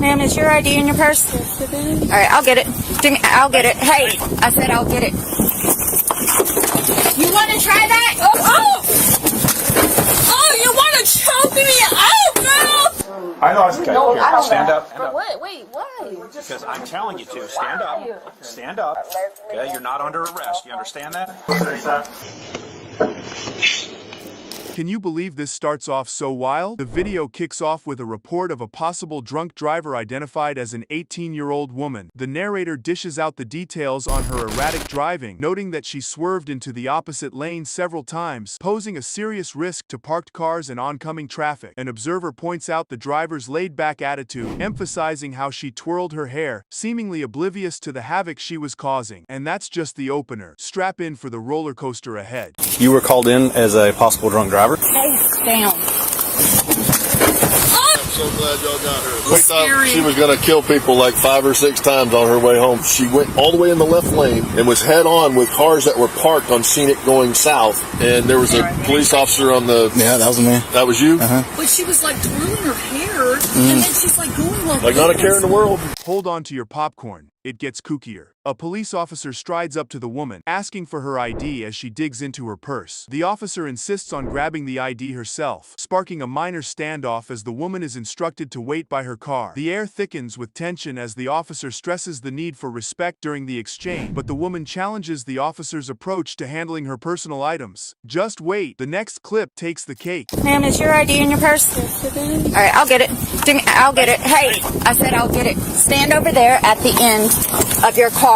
Ma'am, is your ID in your purse? Yes, it is. All right, I'll get it. I'll get it. Hey, I said I'll get it. You want to try that? Oh! Oh, you want to choke me? Oh, girl! I know. Okay. No, I don't Stand know. up. Stand up. Wait, why? Because I'm telling you to. Stand up. Stand up. Okay, you're not under arrest. You understand that? Can you believe this starts off so wild? The video kicks off with a report of a possible drunk driver identified as an 18-year-old woman. The narrator dishes out the details on her erratic driving, noting that she swerved into the opposite lane several times, posing a serious risk to parked cars and oncoming traffic. An observer points out the driver's laid-back attitude, emphasizing how she twirled her hair, seemingly oblivious to the havoc she was causing. And that's just the opener. Strap in for the roller coaster ahead. You were called in as a possible drunk driver? Face down. I'm so glad y'all got her. We thought she was going to kill people like 5 or 6 times on her way home. She went all the way in the left lane and was head on with cars that were parked on Scenic going south. And there was a police officer on the... Yeah, that was me. That was you? But she was like twirling her hair, and then she's like going like Not a care in the world. Hold on to your popcorn. It gets kookier. A police officer strides up to the woman, asking for her ID as she digs into her purse. The officer insists on grabbing the ID herself, sparking a minor standoff as the woman is instructed to wait by her car. The air thickens with tension as the officer stresses the need for respect during the exchange, but the woman challenges the officer's approach to handling her personal items. Just wait. The next clip takes the cake. Ma'am, is your ID in your purse? Yes, it is. All right, I'll get it. I'll get it. Hey, I said I'll get it. Stand over there at the end of your car.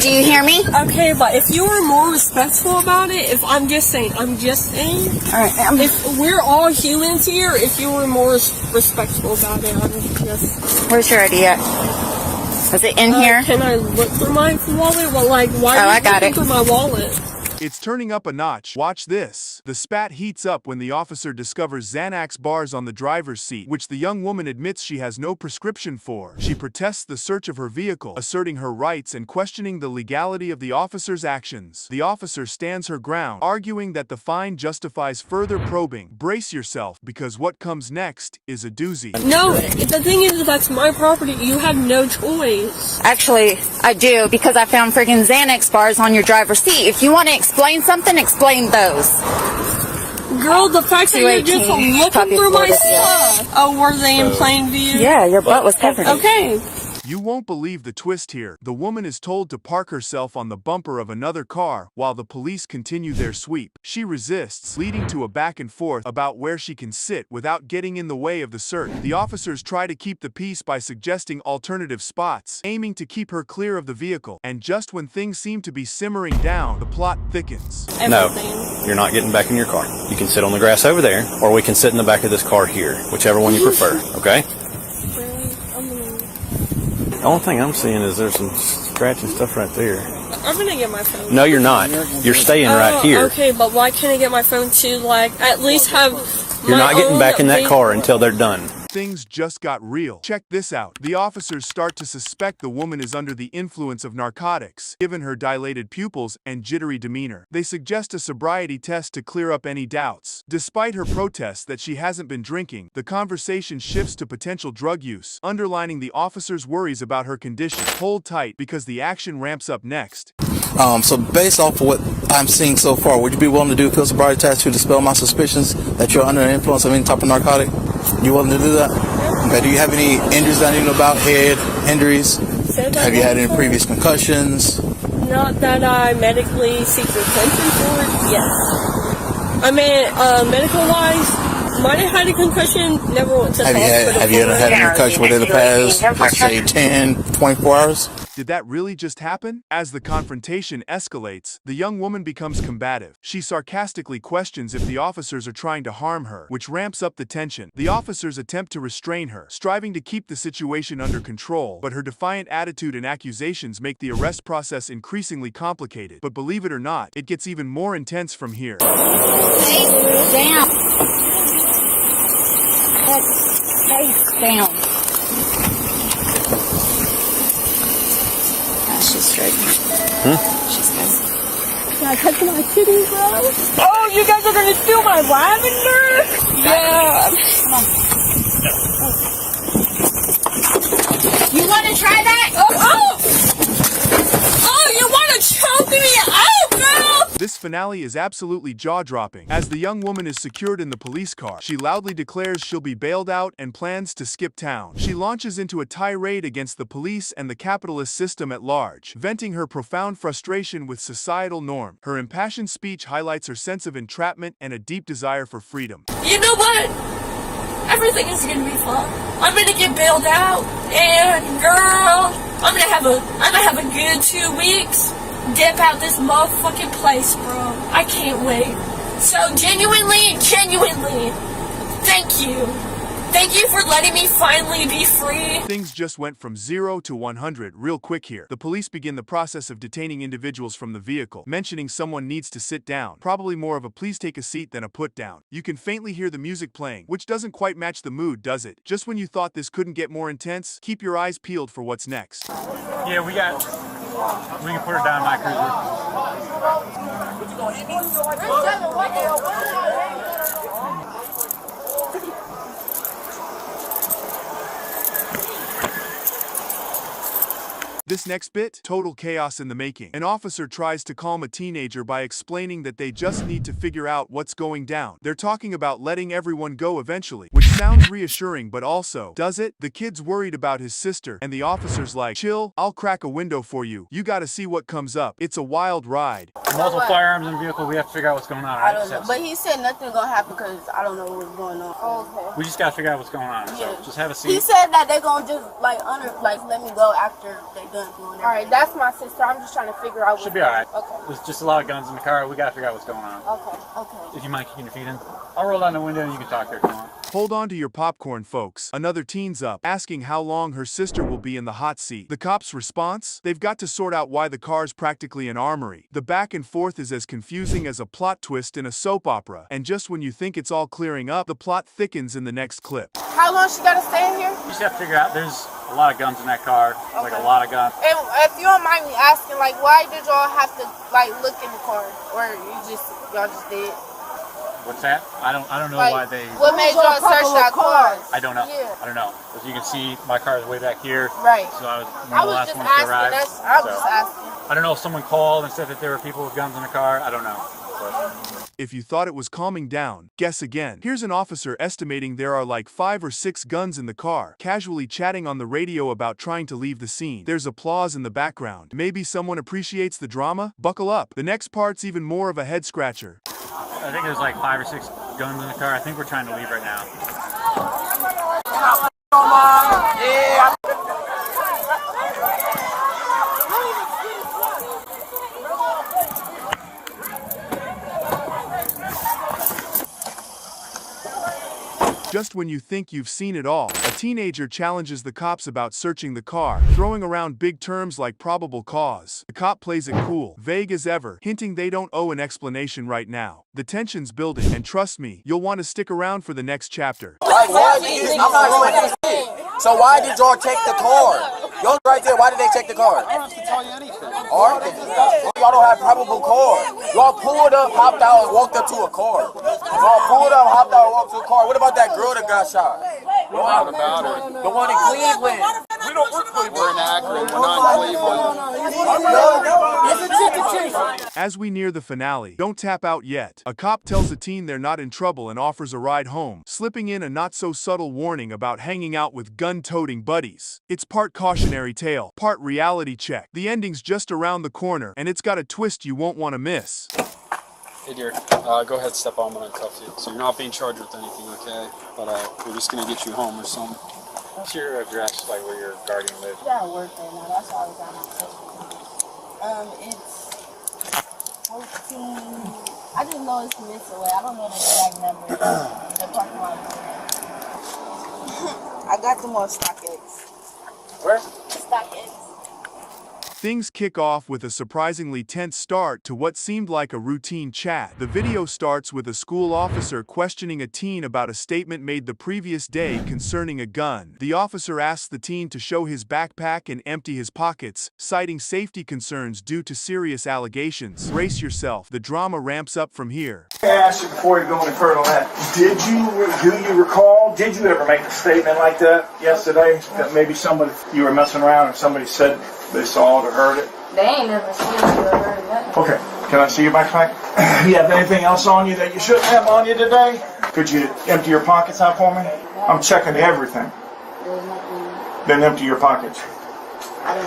Do you hear me? Okay, but if you were more respectful about it, if I'm just saying. All right, If we're all humans here, if you were more respectful about it, I'm just... where's your ID at? Is it in here? Can I look for my wallet? Well, like, why are I you got looking it. for my wallet? It's turning up a notch. Watch this. The spat heats up when the officer discovers Xanax bars on the driver's seat, which the young woman admits she has no prescription for. She protests the search of her vehicle, asserting her rights and questioning the legality of the officer's actions. The officer stands her ground, arguing that the fine justifies further probing. Brace yourself, because what comes next is a doozy. No, the thing is, that's my property. You have no choice. Actually, I do, because I found friggin' Xanax bars on your driver's seat. If you want to explain something, explain those. Girl, the fact that you're just 218, looking copy through my forwarded, yeah. stuff. Oh, were they in plain view? Yeah, your butt was covered. Okay. You won't believe the twist here. The woman is told to park herself on the bumper of another car while the police continue their sweep. She resists, leading to a back and forth about where she can sit without getting in the way of the search. The officers try to keep the peace by suggesting alternative spots, aiming to keep her clear of the vehicle. And just when things seem to be simmering down, the plot thickens. No, Everything. you're not getting back in your car. You can sit on the grass over there, or we can sit in the back of this car here, whichever one you prefer, okay? Really? The only thing I'm seeing is there's some scratching stuff right there. I'm gonna get my phone. No, you're not. You're staying right here. Okay, but why can't I get my phone to, like, at least have You're not getting own back in that vehicle? car until they're done. Things just got real. Check this out. The officers start to suspect the woman is under the influence of narcotics, given her dilated pupils and jittery demeanor. They suggest a sobriety test to clear up any doubts. Despite her protests that she hasn't been drinking, the conversation shifts to potential drug use, underlining the officers' worries about her condition. Hold tight, because the action ramps up next. So based off of what I'm seeing so far, would you be willing to do a field sobriety test to dispel my suspicions that you're under the influence of any type of narcotic? You willing to do that? Okay. Do you have any injuries that I need to know about? Head injuries? Have you had any previous concussions? Not that I medically seek attention for. Yes. I mean, medical-wise, might have had a concussion. Never went to the hospital. Have you ever had a concussion within the past, let's say, 10, 24 hours? Did that really just happen? As the confrontation escalates, the young woman becomes combative. She sarcastically questions if the officers are trying to harm her, which ramps up the tension. The officers attempt to restrain her, striving to keep the situation under control, but her defiant attitude and accusations make the arrest process increasingly complicated. But believe it or not, it gets even more intense from here. Down. Face down. She's straight. She's good. Can I touch my titties, bro? Oh, you guys are gonna steal my lavender? Yeah. Come on. finale is absolutely jaw-dropping. As the young woman is secured in the police car, she loudly declares she'll be bailed out and plans to skip town. She launches into a tirade against the police and the capitalist system at large, venting her profound frustration with societal norm. Her impassioned speech highlights her sense of entrapment and a deep desire for freedom. You know what? Everything is gonna be fine. I'm gonna get bailed out, and girl, I'm gonna have a good 2 weeks. Dip out this motherfucking place, bro. I can't wait. So genuinely, thank you. Thank you for letting me finally be free. Things just went from 0 to 100 real quick here. The police begin the process of detaining individuals from the vehicle, mentioning someone needs to sit down. Probably more of a please take a seat than a put down. You can faintly hear the music playing, which doesn't quite match the mood, does it? Just when you thought this couldn't get more intense, keep your eyes peeled for what's next. Yeah, we can put her down in my cruiser. This next bit, total chaos in the making. An officer tries to calm a teenager by explaining that they just need to figure out what's going down. They're talking about letting everyone go eventually, which sounds reassuring, but also, does it? The kid's worried about his sister, and the officer's like, chill, I'll crack a window for you. You gotta see what comes up. It's a wild ride. Multiple firearms in the vehicle, we have to figure out what's going on. I don't know, but he said nothing gonna happen because I don't know what's going on. Okay. We just gotta figure out what's going on. So just have a seat. He said that they're gonna just let me go after they done doing it. Alright, that's my sister. I'm just trying to figure out what's Should be alright. Okay. There's just a lot of guns in the car. We gotta figure out what's going on. Okay. If you mind kicking your feet in, I'll roll down the window and you can talk there if you want. Hold on to your popcorn, folks. Another teen's up, asking how long her sister will be in the hot seat. The cops' response? They've got to sort out why the car's practically an armory. The back and forth is as confusing as a plot twist in a soap opera. And just when you think it's all clearing up, the plot thickens in the next clip. How long she gotta stay in here? You just have to figure out, there's a lot of guns in that car. Like a lot of guns. And if you don't mind me asking, like, why did y'all have to look in the car, or y'all just did? What's that? I don't know Like, why they... What made y'all search that car? I don't know. Yeah. I don't know. As you can see, my car is way back here. Right. So I was one I of the was last just ones to asking. arrive. I was just asking. I don't know if someone called and said that there were people with guns in the car. I don't know. But If you thought it was calming down, guess again. Here's an officer estimating there are like 5 or 6 guns in the car, casually chatting on the radio about trying to leave the scene. There's applause in the background. Maybe someone appreciates the drama? Buckle up. The next part's even more of a head-scratcher. I think there's like 5 or 6 guns in the car. I think we're trying to leave right now. Just when you think you've seen it all, a teenager challenges the cops about searching the car, throwing around big terms like probable cause. The cop plays it cool, vague as ever, hinting they don't owe an explanation right now. The tension's building, and trust me, you'll want to stick around for the next chapter. Like, why did I'm not so why did y'all take the car? Y'all right there, why did they take the car? I don't have to tell you anything. Alright, y'all don't have probable cause. Y'all pulled up, hopped out, and walked up to a car. Y'all pulled up, hopped out, and walked to a car. What about that girl that got shot? What about her? The one in Cleveland. We don't work Cleveland. We're in Akron. We're not in Cleveland. As we near the finale, don't tap out yet. A cop tells a teen they're not in trouble and offers a ride home, slipping in a not-so-subtle warning about hanging out with gun-toting buddies. It's part cautionary tale, part reality check. The ending's just around the corner, and it's got a twist you won't want to miss. Hey dear, go ahead, step on when I cuff you. So you're not being charged with anything, okay? But we're just gonna get you home or something. What's your address, like where your guardian lives? Yeah, I work right now. That's all I got my it's 14. I just know it's this away. I don't know the exact number. The parking lot. I got them on StockX. Where? StockX. Things kick off with a surprisingly tense start to what seemed like a routine chat. The video starts with a school officer questioning a teen about a statement made the previous day concerning a gun. The officer asks the teen to show his backpack and empty his pockets, citing safety concerns due to serious allegations. Brace yourself, the drama ramps up from here. I asked you before you go any further on that, do you recall, did you ever make a statement like that yesterday? That maybe somebody, you were messing around and somebody said they saw it or heard it? They ain't never seen it or heard nothing. Okay. Can I see your backpack? You have anything else on you that you shouldn't have on you today? Could you empty your pockets out for me? I'm checking everything. There's nothing. Then empty your pockets. I don't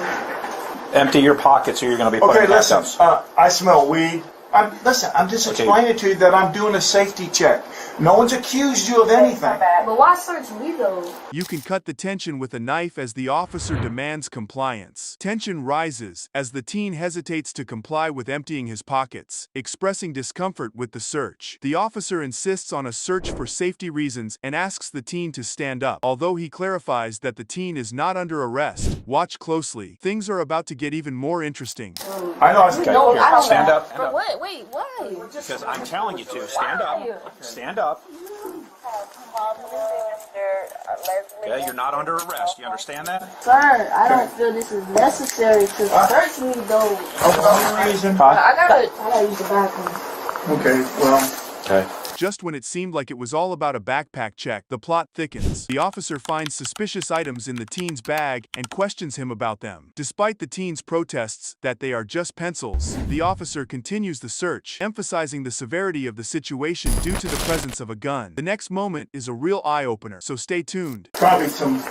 know. Empty your pockets or you're going to be putting Okay, listen. backups. I smell weed. I'm just explaining to you that I'm doing a safety check. No one's accused you of anything. But why search me though? You can cut the tension with a knife as the officer demands compliance. Tension rises as the teen hesitates to comply with emptying his pockets, expressing discomfort with the search. The officer insists on a search for safety reasons and asks the teen to stand up. Although he clarifies that the teen is not under arrest, watch closely. Things are about to get even more interesting. I know. No, I don't Stand know. up. Stand But up. what? Wait, why? Because I'm telling you to. Stand up. Stand up. Okay, you're not under arrest. You understand that? Sir, I don't feel this is necessary to search me though. Reason. I gotta use the bathroom. Okay, well. Okay. Just when it seemed like it was all about a backpack check, the plot thickens. The officer finds suspicious items in the teen's bag and questions him about them. Despite the teen's protests that they are just pencils, the officer continues the search, emphasizing the severity of the situation due to the presence of a gun. The next moment is a real eye-opener, so stay tuned. Probably some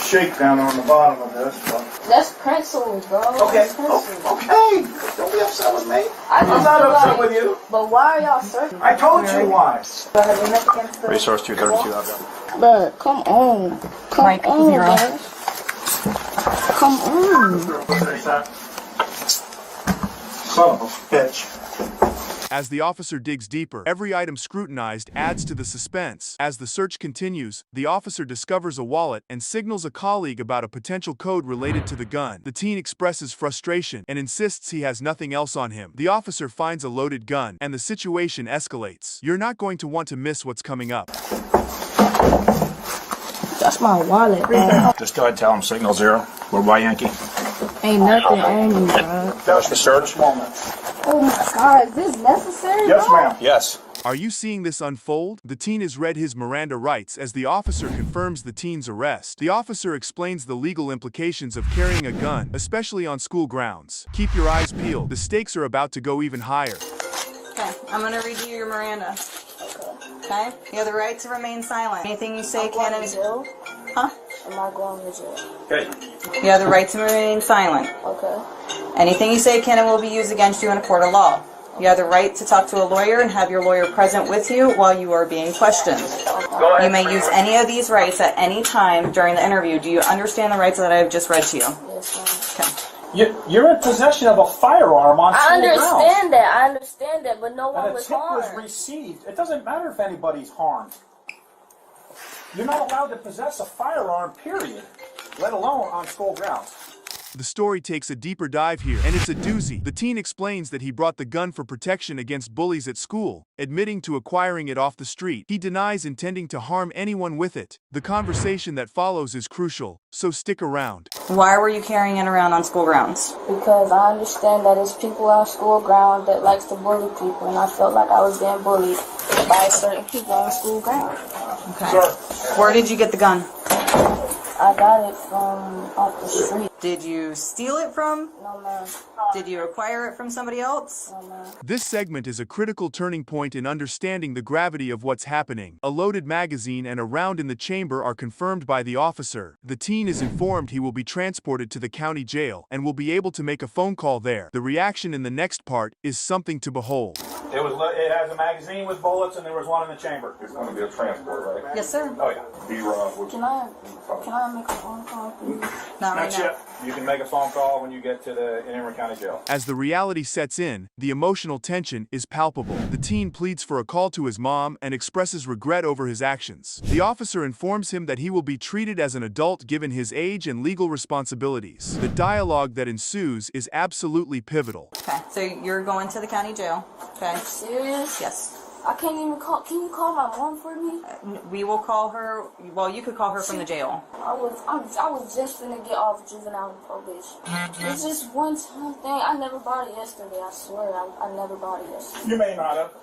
shakedown on the bottom of this, but. That's pencils, bro. Okay. That's pencils. Okay. Don't be upset with me. I'm not upset with you. But why are y'all searching? I told you why. Resource 232. I've got. But come on. Come on, bro. Come on. Son of a bitch. As the officer digs deeper, every item scrutinized adds to the suspense. As the search continues, the officer discovers a wallet and signals a colleague about a potential code related to the gun. The teen expresses frustration and insists he has nothing else on him. The officer finds a loaded gun, and the situation escalates. You're not going to want to miss what's coming up. That's my wallet, bro. Just go ahead and tell him signal 0. We're by Yankee. Ain't nothing on you, bro. Finish the search. Oh my God, is this necessary, Yes, bro? ma'am. Yes. Are you seeing this unfold? The teen has read his Miranda rights as the officer confirms the teen's arrest. The officer explains the legal implications of carrying a gun, especially on school grounds. Keep your eyes peeled. The stakes are about to go even higher. Okay, I'm gonna read you your Miranda. Okay? You have the right to remain silent. Anything you say can and... Huh? Am I going to jail? Okay. You have the right to remain silent. Okay. Anything you say can and will be used against you in a court of law. You have the right to talk to a lawyer and have your lawyer present with you while you are being questioned. You may use any of these rights at any time during the interview. Do you understand the rights that I have just read to you? Yes, ma'am. Okay. You're in possession of a firearm on school grounds. I understand that, but no one And a was tip was harmed. received. It doesn't matter if anybody's harmed. You're not allowed to possess a firearm, period, let alone on school grounds. The story takes a deeper dive here, and it's a doozy. The teen explains that he brought the gun for protection against bullies at school, admitting to acquiring it off the street. He denies intending to harm anyone with it. The conversation that follows is crucial, so stick around. Why were you carrying it around on school grounds? Because I understand that there's people on school ground that likes to bully people, and I felt like I was getting bullied by certain people on school ground. Okay. Where did you get the gun? I got it from off the street. Did you steal it from? No, ma'am. Did you acquire it from somebody else? No, ma'am. This segment is a critical turning point in understanding the gravity of what's happening. A loaded magazine and a round in the chamber are confirmed by the officer. The teen is informed he will be transported to the county jail and will be able to make a phone call there. The reaction in the next part is something to behold. It has a magazine with bullets, and there was one in the chamber. It's going to be a transport, right? Yes, sir. Oh yeah. Can I make a phone call, please? Not right Not now. yet. You can make a phone call when you get to the Emory County Jail. As the reality sets in, the emotional tension is palpable. The teen pleads for a call to his mom and expresses regret over his actions. The officer informs him that he will be treated as an adult given his age and legal responsibilities. The dialogue that ensues is absolutely pivotal. Okay, so you're going to the county jail. Okay. Serious? Yes. I can't even call. Can you call my mom for me? We will call her. Well, you could call her from the jail. I was just finna get off juvenile probation. It's just one time thing. I never bought it yesterday. I swear, I never bought it yesterday. You may not have.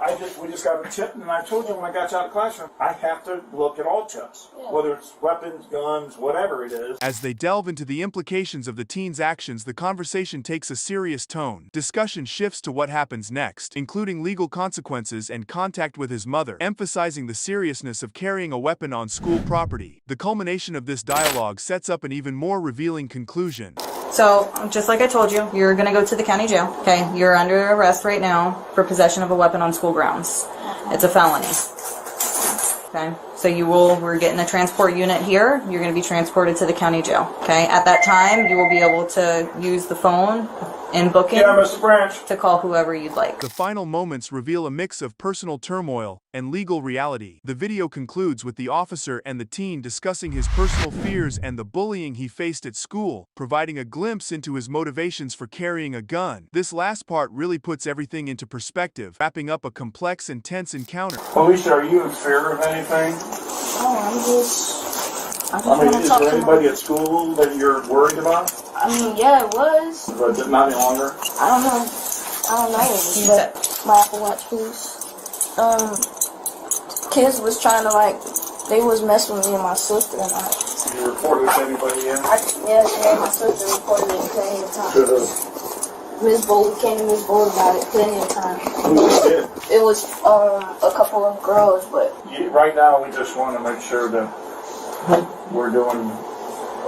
We just got a tip, and I told you when I got you out of the classroom, I have to look at all tips, whether it's weapons, guns, whatever it is. As they delve into the implications of the teen's actions, the conversation takes a serious tone. Discussion shifts to what happens next, including legal consequences and contact with his mother, emphasizing the seriousness of carrying a weapon on school property. The culmination of this dialogue sets up an even more revealing conclusion. So, just like I told you, you're going to go to the county jail. Okay, you're under arrest right now for possession of a weapon on school grounds. It's a felony. Okay, so we're getting a transport unit here. You're going to be transported to the county jail. Okay, at that time, you will be able to use the phone in booking Mr. Branch, to call whoever you'd like. The final moments reveal a mix of personal turmoil and legal reality. The video concludes with the officer and the teen discussing his personal fears and the bullying he faced at school, providing a glimpse into his motivations for carrying a gun. This last part really puts everything into perspective, wrapping up a complex and tense encounter. Alicia, are you in fear of anything? I just I mean, want to is talk there to anybody at school that you're worried about? I mean, yeah, it was. But not any longer? I don't know. But my Apple Watch, please. Kids was trying to they was messing with me and my sister and I. You reported to anybody yet? Yes, my sister reported it plenty of times. Miss Bolt came to Miss Bolt about it plenty of times. Who did? It was a couple of girls, but Right now, we just want to make sure that we're doing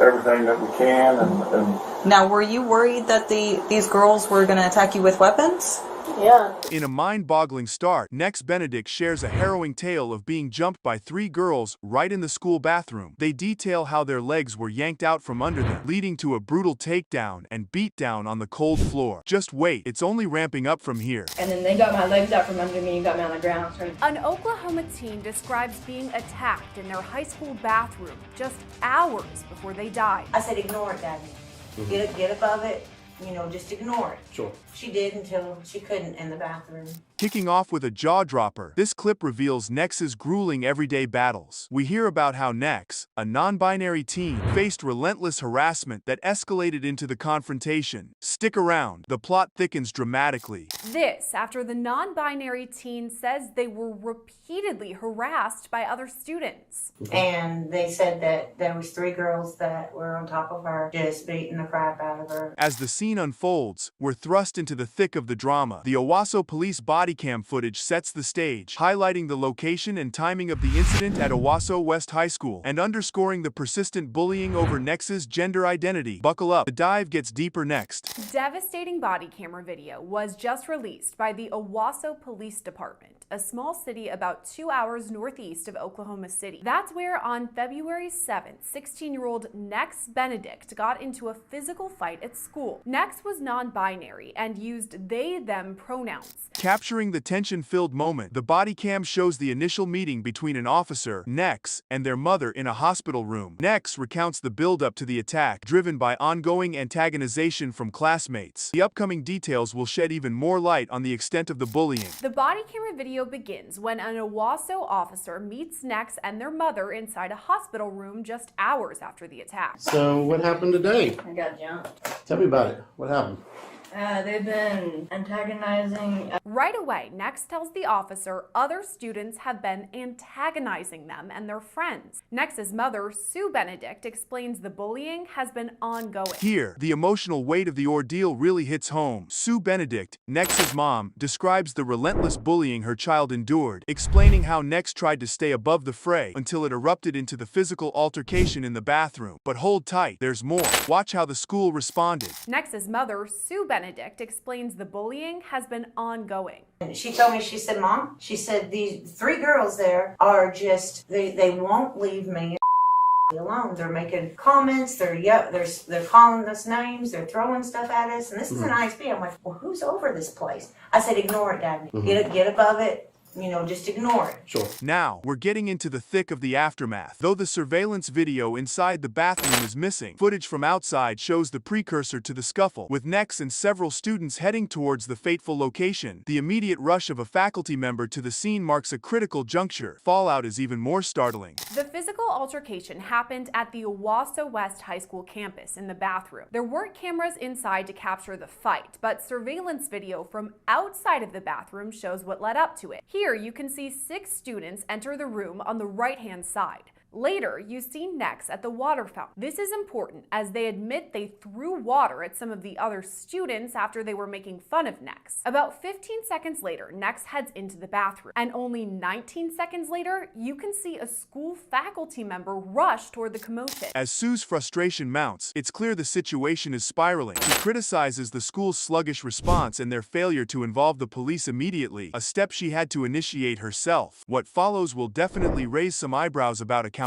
everything that we can and Now, were you worried that these girls were going to attack you with weapons? yeah. In a mind-boggling start, Nex Benedict shares a harrowing tale of being jumped by 3 girls right in the school bathroom. They detail how their legs were yanked out from under them, leading to a brutal takedown and beatdown on the cold floor. Just wait, it's only ramping up from here. And then they got my legs out from under me and got me on the ground. An Oklahoma teen describes being attacked in their high school bathroom just hours before they died. I said, ignore it, Daddy. Get above it. Just ignore it. Sure. She did until she couldn't in the bathroom. Kicking off with a jaw-dropper, this clip reveals Nex's grueling everyday battles. We hear about how Nex, a non-binary teen, faced relentless harassment that escalated into the confrontation. Stick around, the plot thickens dramatically. This after the non-binary teen says they were repeatedly harassed by other students. And they said that there was 3 girls that were on top of her, just beating the crap out of her. As the scene unfolds, we're thrust into the thick of the drama. The Owasso police body cam footage sets the stage, highlighting the location and timing of the incident at Owasso West High School and underscoring the persistent bullying over Nex's gender identity. Buckle up, the dive gets deeper next. Devastating body camera video was just released by the Owasso Police Department, a small city about 2 hours northeast of Oklahoma City. That's where on February 7th, 16-year-old Nex Benedict got into a physical fight at school. Nex was non-binary and used they-them pronouns. Capturing the tension-filled moment, the body cam shows the initial meeting between an officer, Nex, and their mother in a hospital room. Nex recounts the build-up to the attack, driven by ongoing antagonization from classmates. The upcoming details will shed even more light on the extent of the bullying. The body camera video begins when an Owasso officer meets Nex and their mother inside a hospital room just hours after the attack. So what happened today? I got jumped. Tell me about it. What happened? They've been antagonizing. Right away, Nex tells the officer other students have been antagonizing them and their friends. Nex's mother, Sue Benedict, explains the bullying has been ongoing. Here, the emotional weight of the ordeal really hits home. Sue Benedict, Nex's mom, describes the relentless bullying her child endured, explaining how Nex tried to stay above the fray until it erupted into the physical altercation in the bathroom. But hold tight, there's more. Watch how the school responded. Nex's mother, Sue Benedict, explains the bullying has been ongoing. She told me, she said, Mom, she said, these 3 girls there are just, they won't leave me alone. They're making comments, they're calling us names, they're throwing stuff at us, and this is an ISP. I'm like, well, who's over this place? I said, ignore it, Daddy. Get above it. just ignore it. Sure. Now, we're getting into the thick of the aftermath. Though the surveillance video inside the bathroom is missing, footage from outside shows the precursor to the scuffle, with Nex and several students heading towards the fateful location. The immediate rush of a faculty member to the scene marks a critical juncture. Fallout is even more startling. The physical altercation happened at the Owasso West High School campus in the bathroom. There weren't cameras inside to capture the fight, but surveillance video from outside of the bathroom shows what led up to it. Here you can see 6 students enter the room on the right-hand side. Later, you see Nex at the water fountain. This is important as they admit they threw water at some of the other students after they were making fun of Nex. About 15 seconds later, Nex heads into the bathroom, and only 19 seconds later, you can see a school faculty member rush toward the commotion. As Sue's frustration mounts, it's clear the situation is spiraling. She criticizes the school's sluggish response and their failure to involve the police immediately, a step she had to initiate herself. What follows will definitely raise some eyebrows about accountability.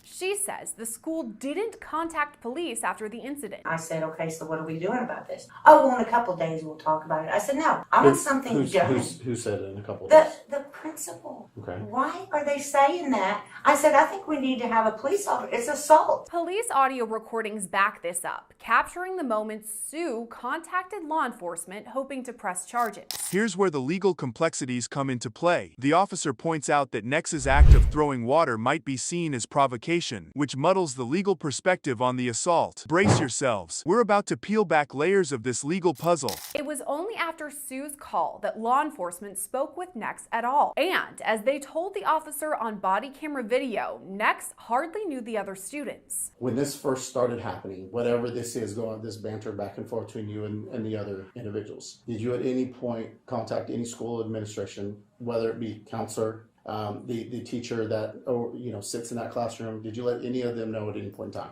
She says the school didn't contact police after the incident. I said, okay, so what are we doing about this? Oh, well, in a couple of days we'll talk about it. I said, no, I want something done. Who said it in a couple of days? The principal. Okay. Why are they saying that? I said, I think we need to have a police officer. It's assault. Police audio recordings back this up, capturing the moment Sue contacted law enforcement hoping to press charges. Here's where the legal complexities come into play. The officer points out that Nex's act of throwing water might be seen as provocation, which muddles the legal perspective on the assault. Brace yourselves. We're about to peel back layers of this legal puzzle. It was only after Sue's call that law enforcement spoke with Nex at all. And as they told the officer on body camera video, Nex hardly knew the other students. When this first started happening, whatever this is going, this banter back and forth between you and the other individuals, did you at any point contact any school administration, whether it be counselor, the teacher that sits in that classroom? Did you let any of them know at any point in time?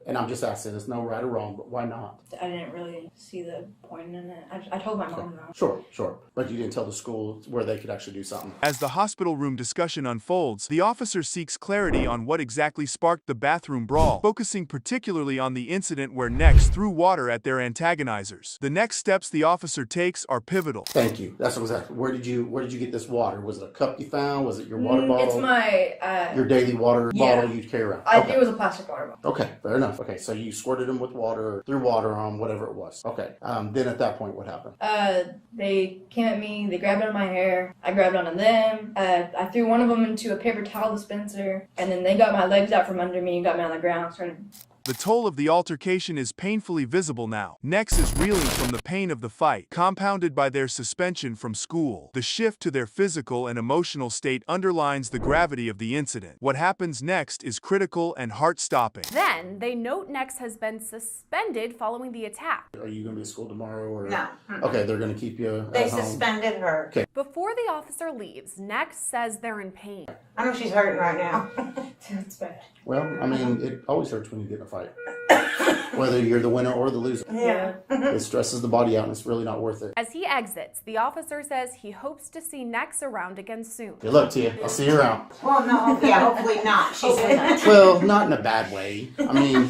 And I'm just asking, there's no right or wrong, but why not? I didn't really see the point in it. I told my mom though. Sure. But you didn't tell the school where they could actually do something. As the hospital room discussion unfolds, the officer seeks clarity on what exactly sparked the bathroom brawl, focusing particularly on the incident where Nex threw water at their antagonizers. The next steps the officer takes are pivotal. Thank you. That's exactly. Where did you get this water? Was it a cup you found? Was it your water bottle? It's my your daily water bottle you carry around. Okay. It was a plastic water bottle. Okay, fair enough. Okay, so you squirted them with water, threw water on whatever it was. Okay. Then at that point, what happened? They came at me. They grabbed onto my hair. I grabbed onto them. I threw one of them into a paper towel dispenser, and then they got my legs out from under me and got me on the ground. The toll of the altercation is painfully visible now. Nex is reeling from the pain of the fight, compounded by their suspension from school. The shift to their physical and emotional state underlines the gravity of the incident. What happens next is critical and heart-stopping. Then, they note Nex has been suspended following the attack. Are you going to be at school tomorrow? Or? No. Okay, they're going to keep you They at home. suspended her. Okay. Before the officer leaves, Nex says they're in pain. I know she's hurting right now. It's bad. Well, I mean, it always hurts when you get in a fight. Whether you're the winner or the loser. Yeah. It stresses the body out and it's really not worth it. As he exits, the officer says he hopes to see Nex around again soon. Good luck to you. I'll see you around. Well, no, yeah, hopefully not. She said. Well, not in a bad way. I mean,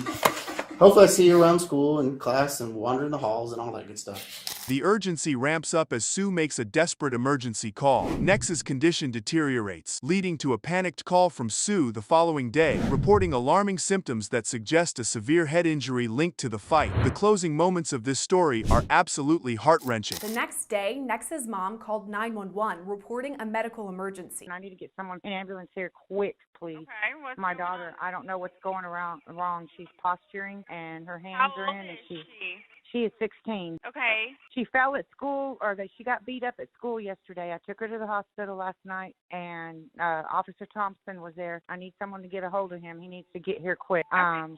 hopefully I see you around school and class and wandering the halls and all that good stuff. The urgency ramps up as Sue makes a desperate emergency call. Nex's condition deteriorates, leading to a panicked call from Sue the following day, reporting alarming symptoms that suggest a severe head injury linked to the fight. The closing moments of this story are absolutely heart-wrenching. The next day, Nex's mom called 911, reporting a medical emergency. I need to get someone, an ambulance here quick, please. Okay, my daughter, I don't know what's going wrong. She's posturing and her hands are in and she is 16. Okay. She fell at school, she got beat up at school yesterday. I took her to the hospital last night, and Officer Thompson was there. I need someone to get a hold of him. He needs to get here quick.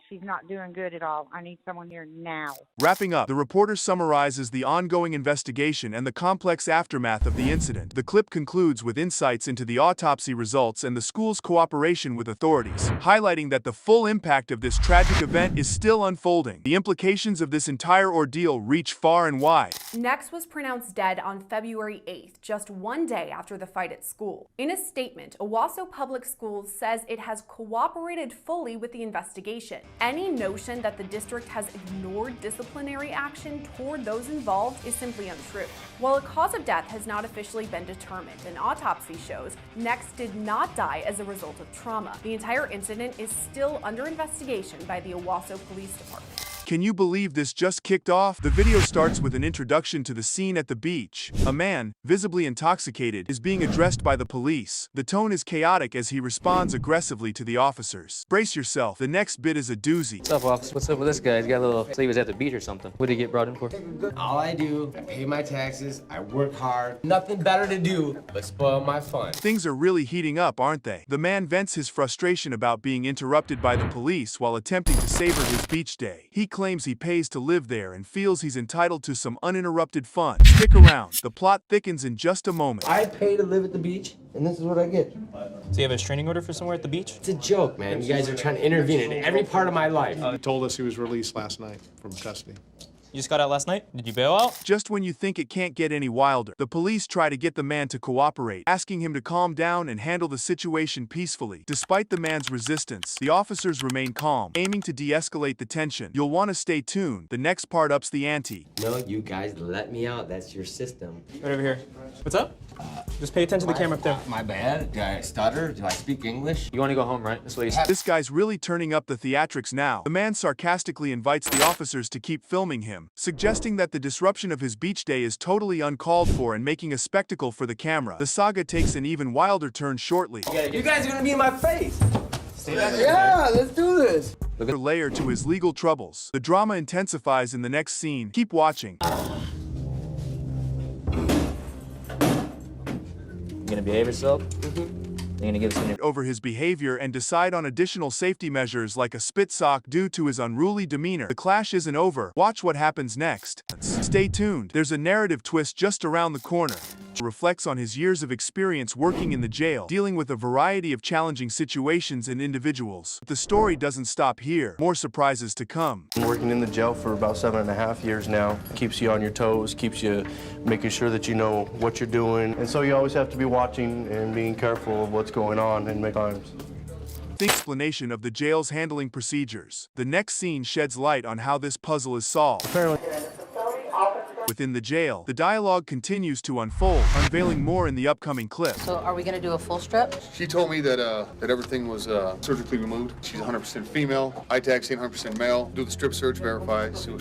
She's not doing good at all. I need someone here now. Wrapping up, the reporter summarizes the ongoing investigation and the complex aftermath of the incident. The clip concludes with insights into the autopsy results and the school's cooperation with authorities, highlighting that the full impact of this tragic event is still unfolding. The implications of this entire ordeal ordeal reach far and wide. Next was pronounced dead on February 8th, just one day after the fight at school. In a statement, Owasso Public Schools says it has cooperated fully with the investigation. Any notion that the district has ignored disciplinary action toward those involved is simply untrue. While a cause of death has not officially been determined, an autopsy shows Next did not die as a result of trauma. The entire incident is still under investigation by the Owasso Police Department. Can you believe this just kicked off? The video starts with an introduction to the scene at the beach. A man, visibly intoxicated, is being addressed by the police. The tone is chaotic as he responds aggressively to the officers. Brace yourself, the next bit is a doozy. What's up, officer? What's up with this guy? He's got a little, say he was at the beach or something. What did he get brought in for? All I do, I pay my taxes, I work hard. Nothing better to do but spoil my fun. Things are really heating up, aren't they? The man vents his frustration about being interrupted by the police while attempting to savor his beach day. He claims he pays to live there and feels he's entitled to some uninterrupted fun. Stick around, the plot thickens in just a moment. I pay to live at the beach, and this is what I get. So you have a restraining order for somewhere at the beach? It's a joke, man. You guys are trying to intervene in every part of my life. He told us he was released last night from custody. You just got out last night? Did you bail out? Just when you think it can't get any wilder, the police try to get the man to cooperate, asking him to calm down and handle the situation peacefully. Despite the man's resistance, the officers remain calm, aiming to de-escalate the tension. You'll want to stay tuned. The next part ups the ante. No, you guys let me out. That's your system. Right over here. What's up? Just pay attention to the camera up there. My bad. Do I stutter? Do I speak English? You want to go home, right? That's what he said. This guy's really turning up the theatrics now. The man sarcastically invites the officers to keep filming him, suggesting that the disruption of his beach day is totally uncalled for and making a spectacle for the camera. The saga takes an even wilder turn shortly. You guys are gonna be in my face. Yeah, let's do this. Another layer to his legal troubles. The drama intensifies in the next scene. Keep watching. You gonna behave yourself? You're gonna give us an over his behavior and decide on additional safety measures like a spit sock due to his unruly demeanor. The clash isn't over. Watch what happens next. Stay tuned. There's a narrative twist just around the corner. Reflects on his years of experience working in the jail, dealing with a variety of challenging situations and individuals. The story doesn't stop here. More surprises to come. Been working in the jail for about 7.5 years now. Keeps you on your toes, keeps you making sure that you know what you're doing. And so you always have to be watching and being careful of what's going on and make times. The explanation of the jail's handling procedures. The next scene sheds light on how this puzzle is solved. Within the jail, the dialogue continues to unfold, unveiling more in the upcoming clip. So are we going to do a full strip? She told me that that everything was surgically removed. She's 100% female. Eye tag saying 100% male. Do the strip search, verify, see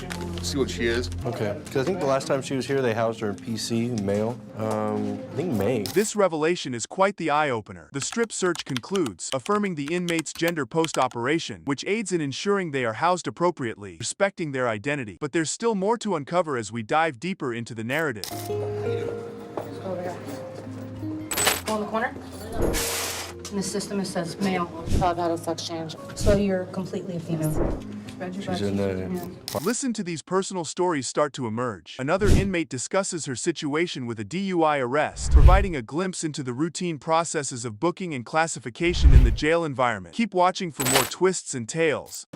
what she is. Okay. Because I think the last time she was here, they housed her in PC, male. I think May. This revelation is quite the eye-opener. The strip search concludes, affirming the inmate's gender post-operation, which aids in ensuring they are housed appropriately, respecting their identity. But there's still more to uncover as we dive deeper into the narrative. Over here. Go in the corner. In the system, it says male. I've had a sex change. So you're completely a female. She's in there. Listen to these personal stories start to emerge. Another inmate discusses her situation with a DUI arrest, providing a glimpse into the routine processes of booking and classification in the jail environment. Keep watching for more twists and tales.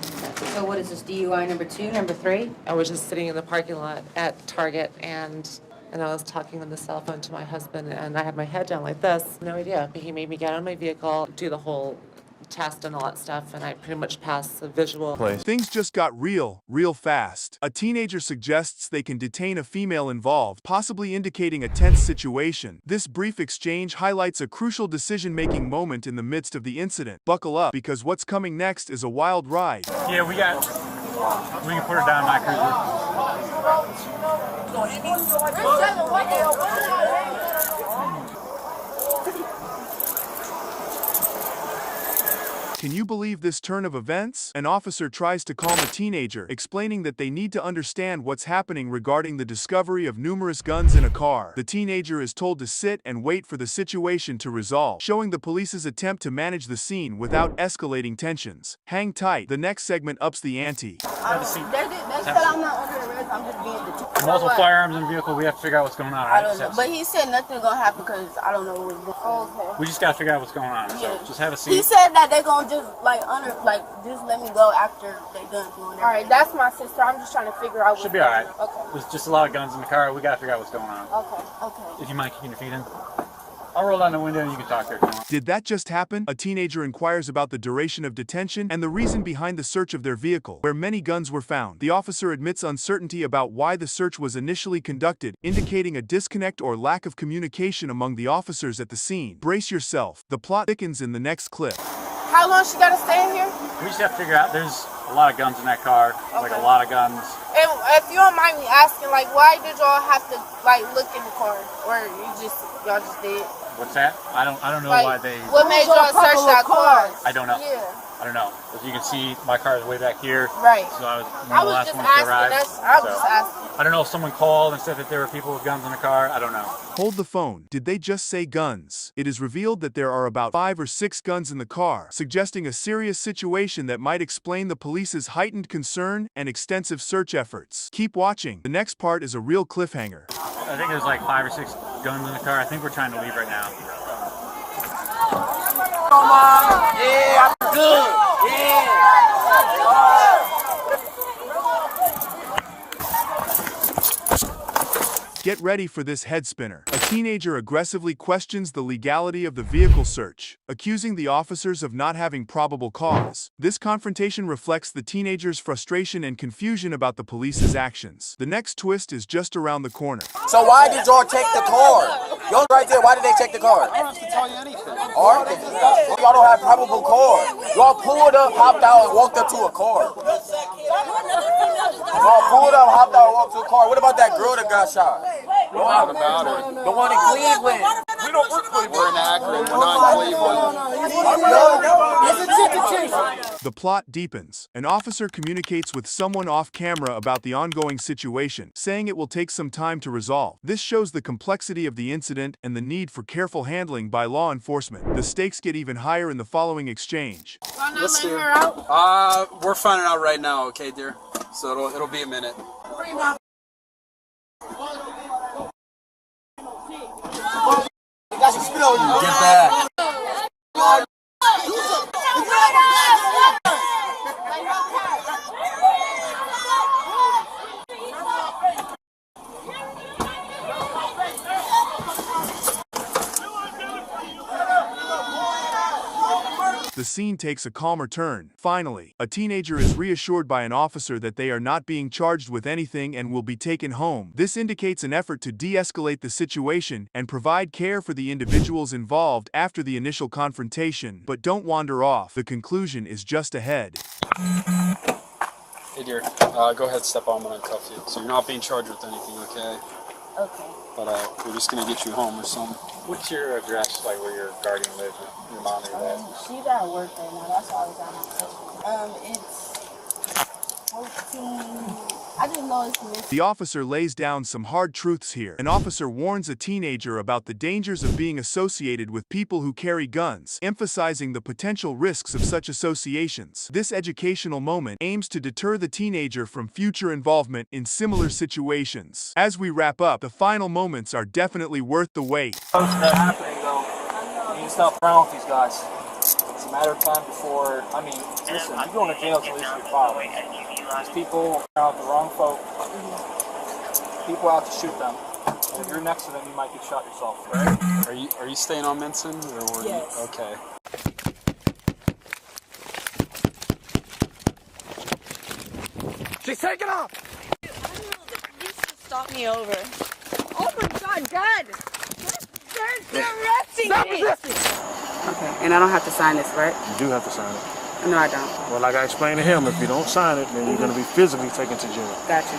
So what is this, DUI number 2, number 3? I was just sitting in the parking lot at Target and I was talking on the cell phone to my husband and I had my head down like this. No idea, but he made me get out of my vehicle, do the whole test and all that stuff, and I pretty much passed the visual. Things just got real fast. A teenager suggests they can detain a female involved, possibly indicating a tense situation. This brief exchange highlights a crucial decision-making moment in the midst of the incident. Buckle up, because what's coming next is a wild ride. Yeah, we can put her down in my Can you believe this turn of events? An officer tries to calm a teenager, explaining that they need to understand what's happening regarding the discovery of numerous guns in a car. The teenager is told to sit and wait for the situation to resolve, showing the police's attempt to manage the scene without escalating tensions. Hang tight, the next segment ups the ante. There's just said I'm not under arrest. I'm just being detained. Multiple firearms in the vehicle. We have to figure out what's going on. I don't know. But he said nothing gonna happen because I don't know what's going on. Okay. We just got to figure out what's going on. So just have a seat. He said that they're gonna just just let me go after they done doing it. All right, that's my sister. I'm just trying to figure out. Should be all right. Okay. There's just a lot of guns in the car. We got to figure out what's going on. Okay. Okay. If you mind kicking your feet in. I'll roll down the window and you can talk there if you want. Did that just happen? A teenager inquires about the duration of detention and the reason behind the search of their vehicle, where many guns were found. The officer admits uncertainty about why the search was initially conducted, indicating a disconnect or lack of communication among the officers at the scene. Brace yourself. The plot thickens in the next clip. How long she gotta stay in here? We just have to figure out. There's a lot of guns in that car. Like a lot of guns. And if you don't mind me asking, why did y'all have to look in the car, or y'all just did? What's that? I don't know why they. What made y'all search that car? I don't know. Yeah. I don't know. As you can see, my car is way back here. Right. So I was one I of the was last just ones to asking. arrive. I was just asking. I don't know if someone called and said that there were people with guns in the car. I don't know. Hold the phone. Did they just say guns? It is revealed that there are about 5 or 6 guns in the car, suggesting a serious situation that might explain the police's heightened concern and extensive search efforts. Keep watching. The next part is a real cliffhanger. I think there's like 5 or 6 guns in the car. I think we're trying to leave right now. Yeah, I'm good. Yeah. Get ready for this head spinner. A teenager aggressively questions the legality of the vehicle search, accusing the officers of not having probable cause. This confrontation reflects the teenager's frustration and confusion about the police's actions. The next twist is just around the corner. So why did y'all take the car? Y'all right there, why did they take the car? I don't have to tell you anything. Alright, y'all don't have probable cause. Y'all pulled up, hopped out, and walked up to a car. Y'all pulled up, hopped out, and walked to a car. What about that girl that got shot? What about her? The one in Cleveland. We don't work Cleveland. We're in Akron. We're not in Cleveland. The plot deepens. An officer communicates with someone off camera about the ongoing situation, saying it will take some time to resolve. This shows the complexity of the incident and the need for careful handling by law enforcement. The stakes get even higher in the following exchange. Let's do her out? We're finding out right now, okay, dear? So it'll be a minute. Get back. The scene takes a calmer turn. Finally, a teenager is reassured by an officer that they are not being charged with anything and will be taken home. This indicates an effort to de-escalate the situation and provide care for the individuals involved after the initial confrontation. But don't wander off. The conclusion is just ahead. Hey, dear, go ahead, step on when I cuff you. So you're not being charged with anything, okay? Okay. But we're just gonna get you home or something. What's your address, like where your guardian lives, your mom or your dad? She's at work right now. That's why I was on my phone. It's 14. I just know it's missing. The officer lays down some hard truths here. An officer warns a teenager about the dangers of being associated with people who carry guns, emphasizing the potential risks of such associations. This educational moment aims to deter the teenager from future involvement in similar situations. As we wrap up, the final moments are definitely worth the wait. What's happening though? You need to stop around with these guys. It's a matter of time before, listen, you're going to jail until at least you're following. These people are out the wrong folk. People out to shoot them. And if you're next to them, you might get shot yourself. Right? Are you staying on Minson? Or yes. Okay. She's taking off! Stop me over. Oh my God, Dad! They're arresting me! Okay, and I don't have to sign this, right? You do have to sign it. No, I don't. Well, like I explained to him, if you don't sign it, then you're going to be physically taken to jail. Gotcha.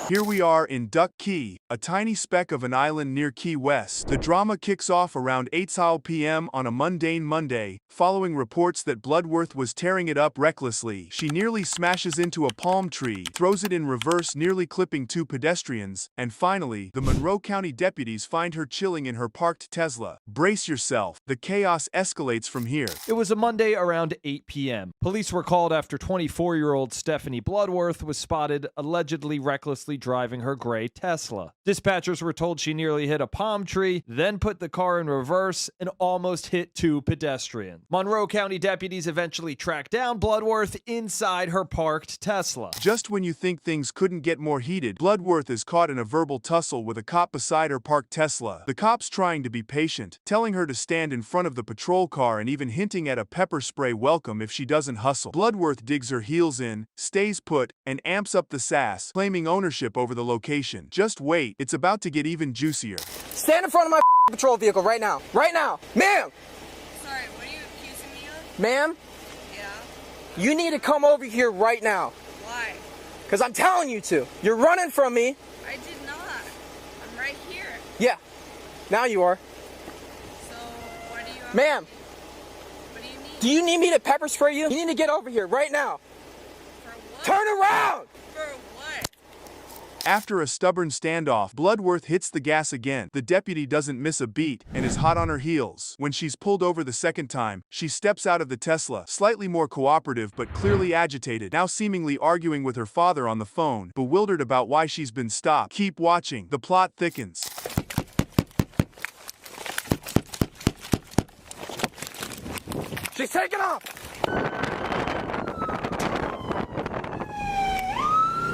Here we are in Duck Key, a tiny speck of an island near Key West. The drama kicks off around 8 p.m. on a mundane Monday, following reports that Bloodworth was tearing it up recklessly. She nearly smashes into a palm tree, throws it in reverse, nearly clipping 2 pedestrians, and finally, the Monroe County deputies find her chilling in her parked Tesla. Brace yourself, the chaos escalates from here. It was a Monday around 8 p.m. Police were called after 24-year-old Stephanie Bloodworth was spotted allegedly recklessly driving her gray Tesla. Dispatchers were told she nearly hit a palm tree, then put the car in reverse and almost hit 2 pedestrians. Monroe County deputies eventually tracked down Bloodworth inside her parked Tesla. Just when you think things couldn't get more heated, Bloodworth is caught in a verbal tussle with a cop beside her parked Tesla. The cop's trying to be patient, telling her to stand in front of the patrol car and even hinting at a pepper spray welcome if she doesn't hustle. Bloodworth digs her heels in, stays put, and amps up the sass, claiming ownership over the location. Just wait, it's about to get even juicier. Stand in front of my patrol vehicle right now. Right now. Ma'am! Sorry, what are you accusing me of? Ma'am? Yeah? You need to come over here right now. Why? Because I'm telling you to. You're running from me. I did not. I'm right here. Yeah. Now you are. So, what do you have? Ma'am! What do you need? Do you need me to pepper spray you? You need to get over here right now. For what? Turn around! For what? After a stubborn standoff, Bloodworth hits the gas again. The deputy doesn't miss a beat and is hot on her heels. When she's pulled over the second time, she steps out of the Tesla, slightly more cooperative but clearly agitated, now seemingly arguing with her father on the phone, bewildered about why she's been stopped. Keep watching. The plot thickens. She's taking off!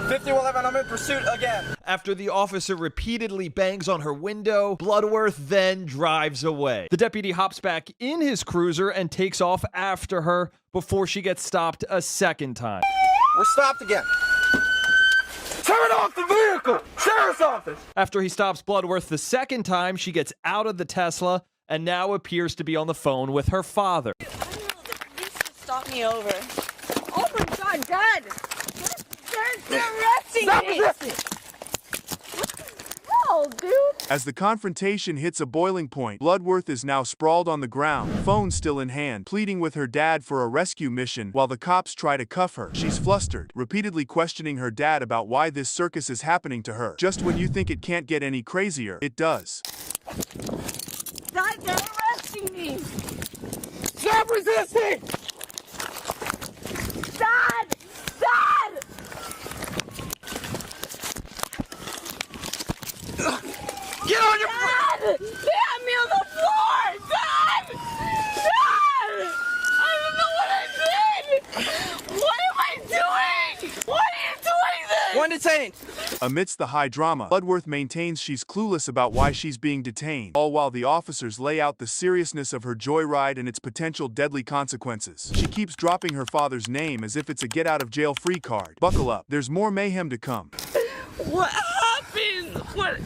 5111, I'm in pursuit again. After the officer repeatedly bangs on her window, Bloodworth then drives away. The deputy hops back in his cruiser and takes off after her before she gets stopped a second time. We're stopped again. Turn off the vehicle! Sheriff's office! After he stops Bloodworth the second time, she gets out of the Tesla and now appears to be on the phone with her father. Stop me over. Oh my God, Dad! They're arresting me! No, dude! As the confrontation hits a boiling point, Bloodworth is now sprawled on the ground, phone still in hand, pleading with her dad for a rescue mission while the cops try to cuff her. She's flustered, repeatedly questioning her dad about why this circus is happening to her. Just when you think it can't get any crazier, it does. Dad, they're arresting me! Stop resisting! Dad! Dad! Get on your Dad! They have me on the floor! Dad! Dad! I don't know what I did! What am I doing? Why are you doing this? One detained. Amidst the high drama, Bloodworth maintains she's clueless about why she's being detained, all while the officers lay out the seriousness of her joyride and its potential deadly consequences. She keeps dropping her father's name as if it's a get-out-of-jail-free card. Buckle up, there's more mayhem to come. What happened? What?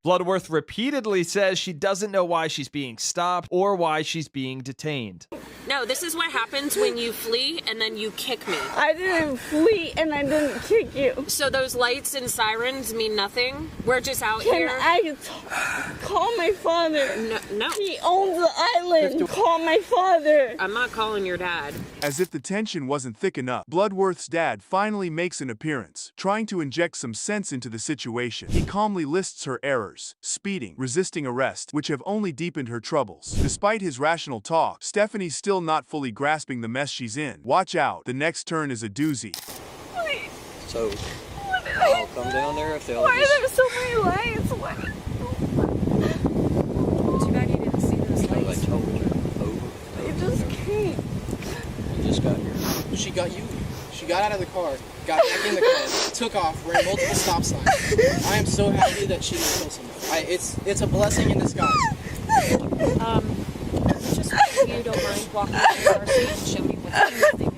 Bloodworth repeatedly says she doesn't know why she's being stopped or why she's being detained. No, this is what happens when you flee and then you kick me. I didn't flee and I didn't kick you. So those lights and sirens mean nothing? We're just out Can here. I call my father? No. He owns the island. Call my father. I'm not calling your dad. As if the tension wasn't thick enough, Bloodworth's dad finally makes an appearance, trying to inject some sense into the situation. He calmly lists her errors: speeding, resisting arrest, which have only deepened her troubles. Despite his rational talk, Stephanie's still not fully grasping the mess she's in. Watch out, the next turn is a doozy. Wait. So, I'll come down there if they'll Why are there so many lights? What? Too bad you didn't see those lights. I told you. Over. They just came. You just got here. She got you. She got out of the car, got back in the car, took off, ran multiple stop signs. I am so happy that she didn't kill someone. It's a blessing in disguise. Just if you don't mind walking to the car seat and show me what you think.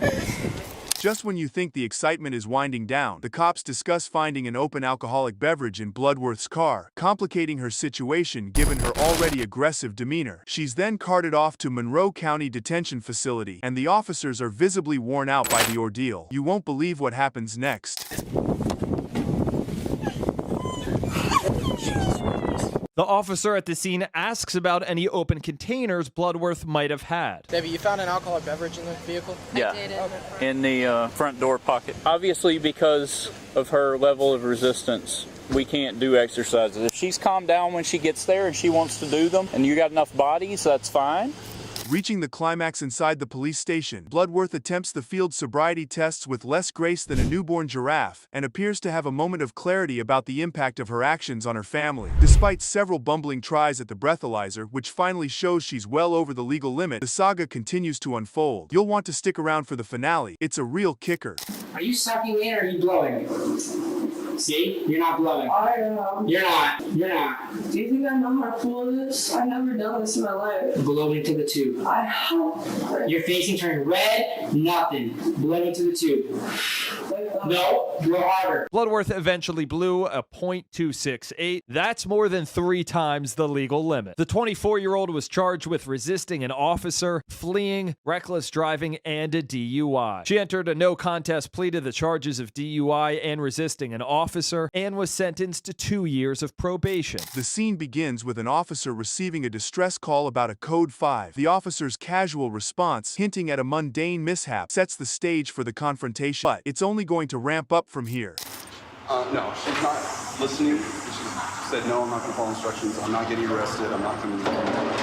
Just when you think the excitement is winding down, the cops discuss finding an open alcoholic beverage in Bloodworth's car, complicating her situation given her already aggressive demeanor. She's then carted off to Monroe County Detention Facility, and the officers are visibly worn out by the ordeal. You won't believe what happens next. The officer at the scene asks about any open containers Bloodworth might have had. Debbie, you found an alcoholic beverage in the vehicle? Yeah, in the front door pocket. Obviously, because of her level of resistance, we can't do exercises. If she's calmed down when she gets there and she wants to do them, and you got enough bodies, that's fine. Reaching the climax inside the police station, Bloodworth attempts the field sobriety tests with less grace than a newborn giraffe, and appears to have a moment of clarity about the impact of her actions on her family. Despite several bumbling tries at the breathalyzer, which finally shows she's well over the legal limit, the saga continues to unfold. You'll want to stick around for the finale. It's a real kicker. Are you sucking in or are you blowing? See? You're not blowing. I am. You're not. You're not. Do you think I know how to pull this? I've never done this in my life. Blow into the tube. I have. Your facing turning red, nothing. Blow into the tube. No, blow harder. Bloodworth eventually blew a .268. That's more than 3 times the legal limit. The 24-year-old was charged with resisting an officer, fleeing, reckless driving, and a DUI. She entered a no-contest plea to the charges of DUI and resisting an officer, and was sentenced to 2 years of probation. The scene begins with an officer receiving a distress call about a Code 5. The officer's casual response, hinting at a mundane mishap, sets the stage for the confrontation. But it's only going to ramp up from here. No, she's not listening. She said, no, I'm not going to follow instructions. I'm not getting arrested. I'm not going to...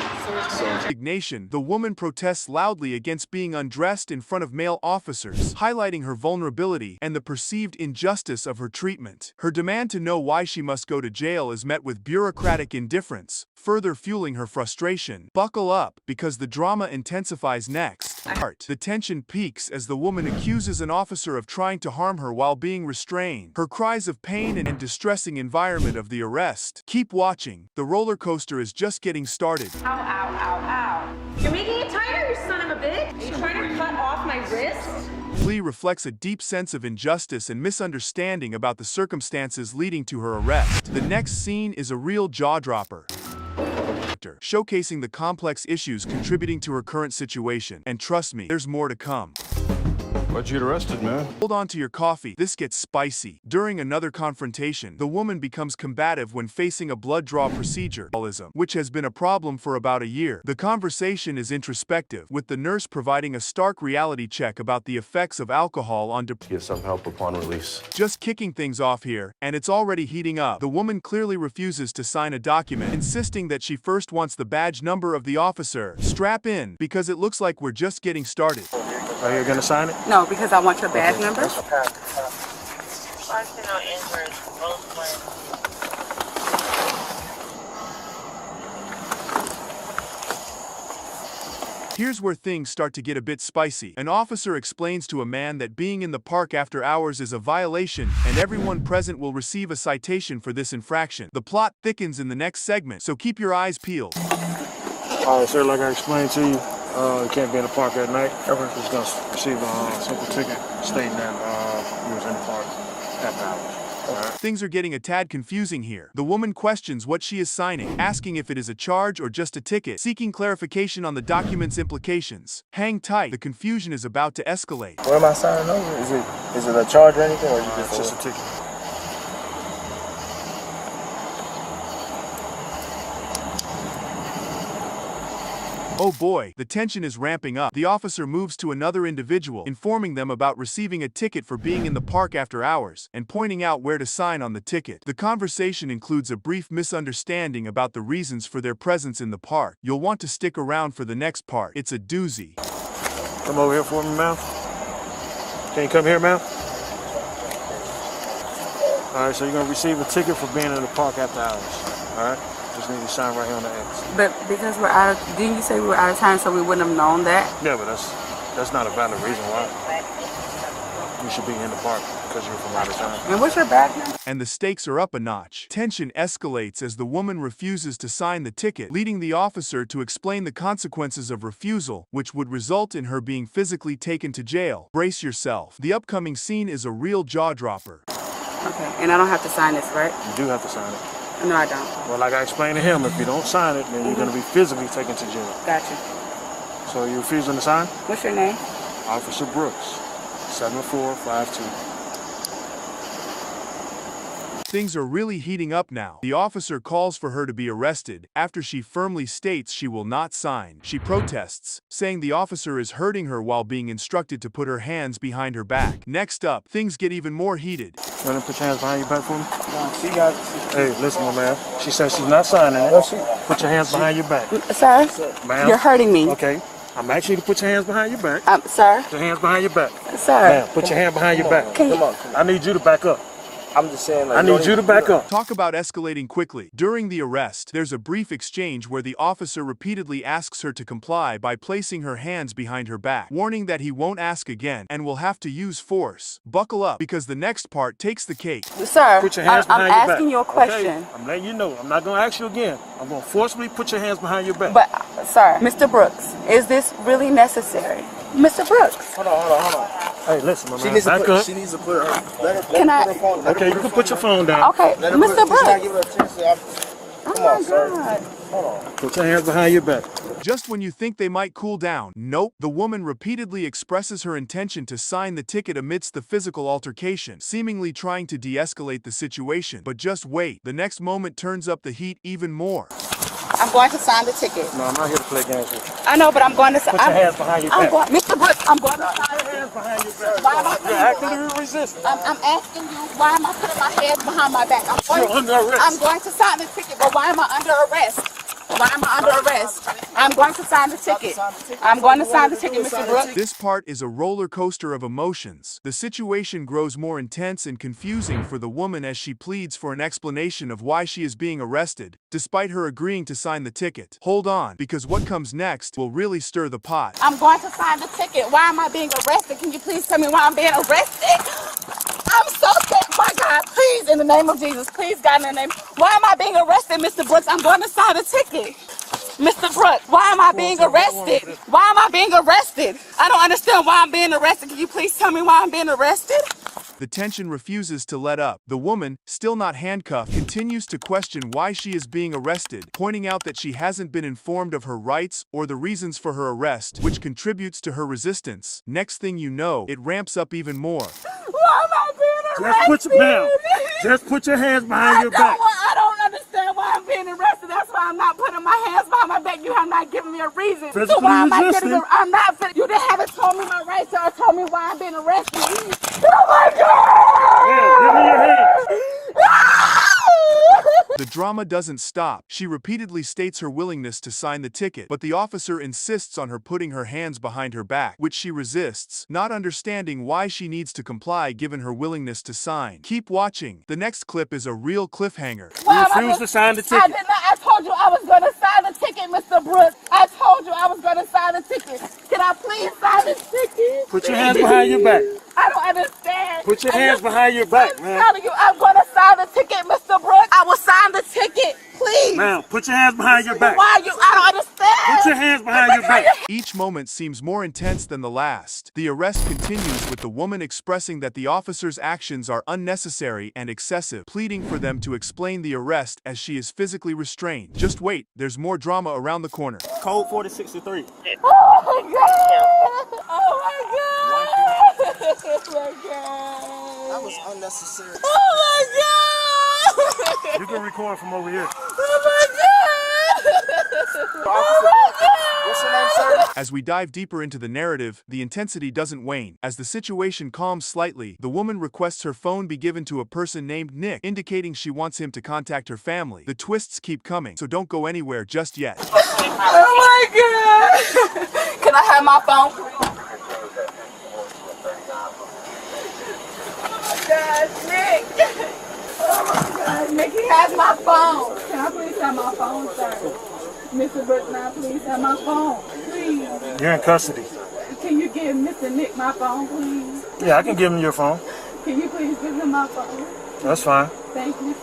Indignation, the woman protests loudly against being undressed in front of male officers, highlighting her vulnerability and the perceived injustice of her treatment. Her demand to know why she must go to jail is met with bureaucratic indifference, further fueling her frustration. Buckle up, because the drama intensifies next. The tension peaks as the woman accuses an officer of trying to harm her while being restrained. Her cries of pain and distressing environment of the arrest. Keep watching. The roller coaster is just getting started. Ow, ow, ow, ow. You're making it tighter, you son of a bitch. Are you trying to cut off my wrist? Plea reflects a deep sense of injustice and misunderstanding about the circumstances leading to her arrest. The next scene is a real jaw-dropper, showcasing the complex issues contributing to her current situation. And trust me, there's more to come. Why'd you get arrested, man? Hold on to your coffee. This gets spicy. During another confrontation, the woman becomes combative when facing a blood draw procedure, which has been a problem for about a year. The conversation is introspective, with the nurse providing a stark reality check about the effects of alcohol on Get some help upon release. Just kicking things off here, and it's already heating up. The woman clearly refuses to sign a document, insisting that she first wants the badge number of the officer. Strap in, because it looks like we're just getting started. Are you gonna sign it? No, because I want your badge number. Here's where things start to get a bit spicy. An officer explains to a man that being in the park after hours is a violation, and everyone present will receive a citation for this infraction. The plot thickens in the next segment, so keep your eyes peeled. Alright, sir, like I explained to you, you can't be in the park at night. Everyone's just going to receive a simple ticket stating that you was in the park after hours. Things are getting a tad confusing here. The woman questions what she is signing, asking if it is a charge or just a ticket, seeking clarification on the document's implications. Hang tight, the confusion is about to escalate. What am I signing over? Is it a charge or anything, or is it just a ticket? Oh boy, the tension is ramping up. The officer moves to another individual, informing them about receiving a ticket for being in the park after hours, and pointing out where to sign on the ticket. The conversation includes a brief misunderstanding about the reasons for their presence in the park. You'll want to stick around for the next part. It's a doozy. Come over here for me, ma'am. Can you come here, ma'am? Alright, so you're going to receive a ticket for being in the park after hours. Alright? Just need to sign right here on the X. But because we're out of, didn't you say we were out of time so we wouldn't have known that? Yeah, but that's not a valid reason why. Let me should be in the park because you're from out of town. And what's your badge number? And the stakes are up a notch. Tension escalates as the woman refuses to sign the ticket, leading the officer to explain the consequences of refusal, which would result in her being physically taken to jail. Brace yourself. The upcoming scene is a real jaw-dropper. Okay, and I don't have to sign this, right? You do have to sign it. No, I don't. Well, like I explained to him, if you don't sign it, then you're going to be physically taken to jail. Gotcha. So you're refusing to sign? What's your name? Officer Brooks, 7452. Things are really heating up now. The officer calls for her to be arrested after she firmly states she will not sign. She protests, saying the officer is hurting her while being instructed to put her hands behind her back. Next up, things get even more heated. You want to put your hands behind your back for me? No, she got. Hey, listen, my man. She says she's not signing it. Put your hands behind your back. Sir, Ma'am. you're hurting me. Okay. I'm asking you to put your hands behind your back. Sir. Put your hands behind your back. Sir. Ma'am, put your hand behind your back. Come on. I need you to back up. I'm just saying, like, I need you to back up. Talk about escalating quickly. During the arrest, there's a brief exchange where the officer repeatedly asks her to comply by placing her hands behind her back, warning that he won't ask again and will have to use force. Buckle up, because the next part takes the cake. Sir, put your hands I'm behind your back. asking you a question. Okay? I'm letting you know. I'm not going to ask you again. I'm going to forcibly put your hands behind your back. But, sir, Mr. Brooks, is this really necessary? Mr. Brooks. Hold on. Hey, listen, my man, back up. She needs to put her. Can I? Okay, you can put your phone down. Okay, Mr. Brooks. Come on, sir. Hold on. Put your hands behind your back. Just when you think they might cool down, nope, the woman repeatedly expresses her intention to sign the ticket amidst the physical altercation, seemingly trying to de-escalate the situation. But just wait, the next moment turns up the heat even more. I'm going to sign the ticket. No, I'm not here to play games with you. I know, but I'm going to sign. Put your hands behind your back. Mr. Brooks, I'm going to sign your hands behind your back. Why am I You're actively resisting. I'm asking you, why am I putting my hands behind my back? You're under arrest. I'm going to sign the ticket, but why am I under arrest? Why am I under arrest? I'm going to sign the ticket. I'm going to sign the ticket, Mr. Brooks. This part is a roller coaster of emotions. The situation grows more intense and confusing for the woman as she pleads for an explanation of why she is being arrested, despite her agreeing to sign the ticket. Hold on, because what comes next will really stir the pot. I'm going to sign the ticket. Why am I being arrested? Can you please tell me why I'm being arrested? I'm so scared. My God, please, in the name of Jesus, please, God, in the name. Why am I being arrested, Mr. Brooks? I'm going to sign the ticket. Mr. Brooks, why am I being arrested? Why am I being arrested? I don't understand why I'm being arrested. Can you please tell me why I'm being arrested? The tension refuses to let up. The woman, still not handcuffed, continues to question why she is being arrested, pointing out that she hasn't been informed of her rights or the reasons for her arrest, which contributes to her resistance. Next thing you know, it ramps up even more. Why am I being arrested? Just put your hands behind your back. I don't understand why I'm being arrested. That's why I'm not putting my hands behind my back. You have not given me a reason. So why am I getting? I'm not. You haven't told me my rights or told me why I'm being arrested. Oh my God! Yeah, give me your hands. The drama doesn't stop. She repeatedly states her willingness to sign the ticket, but the officer insists on her putting her hands behind her back, which she resists, not understanding why she needs to comply given her willingness to sign. Keep watching. The next clip is a real cliffhanger. You refuse to sign the ticket. I did not. I told you I was going to sign the ticket, Mr. Brooks. I told you I was going to sign the ticket. Can I please sign the ticket? Put your hands behind your back. I don't understand. Put your hands behind your back, man. I'm telling you, I'm going to sign the ticket, Mr. Brooks. I will sign the ticket, please. Ma'am, put your hands behind your back. Why you? I don't understand. Put your hands behind your back. Each moment seems more intense than the last. The arrest continues with the woman expressing that the officer's actions are unnecessary and excessive, pleading for them to explain the arrest as she is physically restrained. Just wait, there's more drama around the corner. Code 4063. Oh my God! Oh my God! Oh my God! That was unnecessary. Oh my God! You can record from over here. Oh my God! Oh my God! What's your name, sir? As we dive deeper into the narrative, the intensity doesn't wane. As the situation calms slightly, the woman requests her phone be given to a person named Nick, indicating she wants him to contact her family. The twists keep coming, so don't go anywhere just yet. Oh my God! Can I have my phone? Oh my God, Nick! Oh my God, Nick, he has my phone. Can I please have my phone, sir? Mr. Brooks, now please have my phone. Please. You're in custody. Can you give Mr. Nick my phone, please? Yeah, I can give him your phone. Can you please give him my phone? That's fine. Thank you.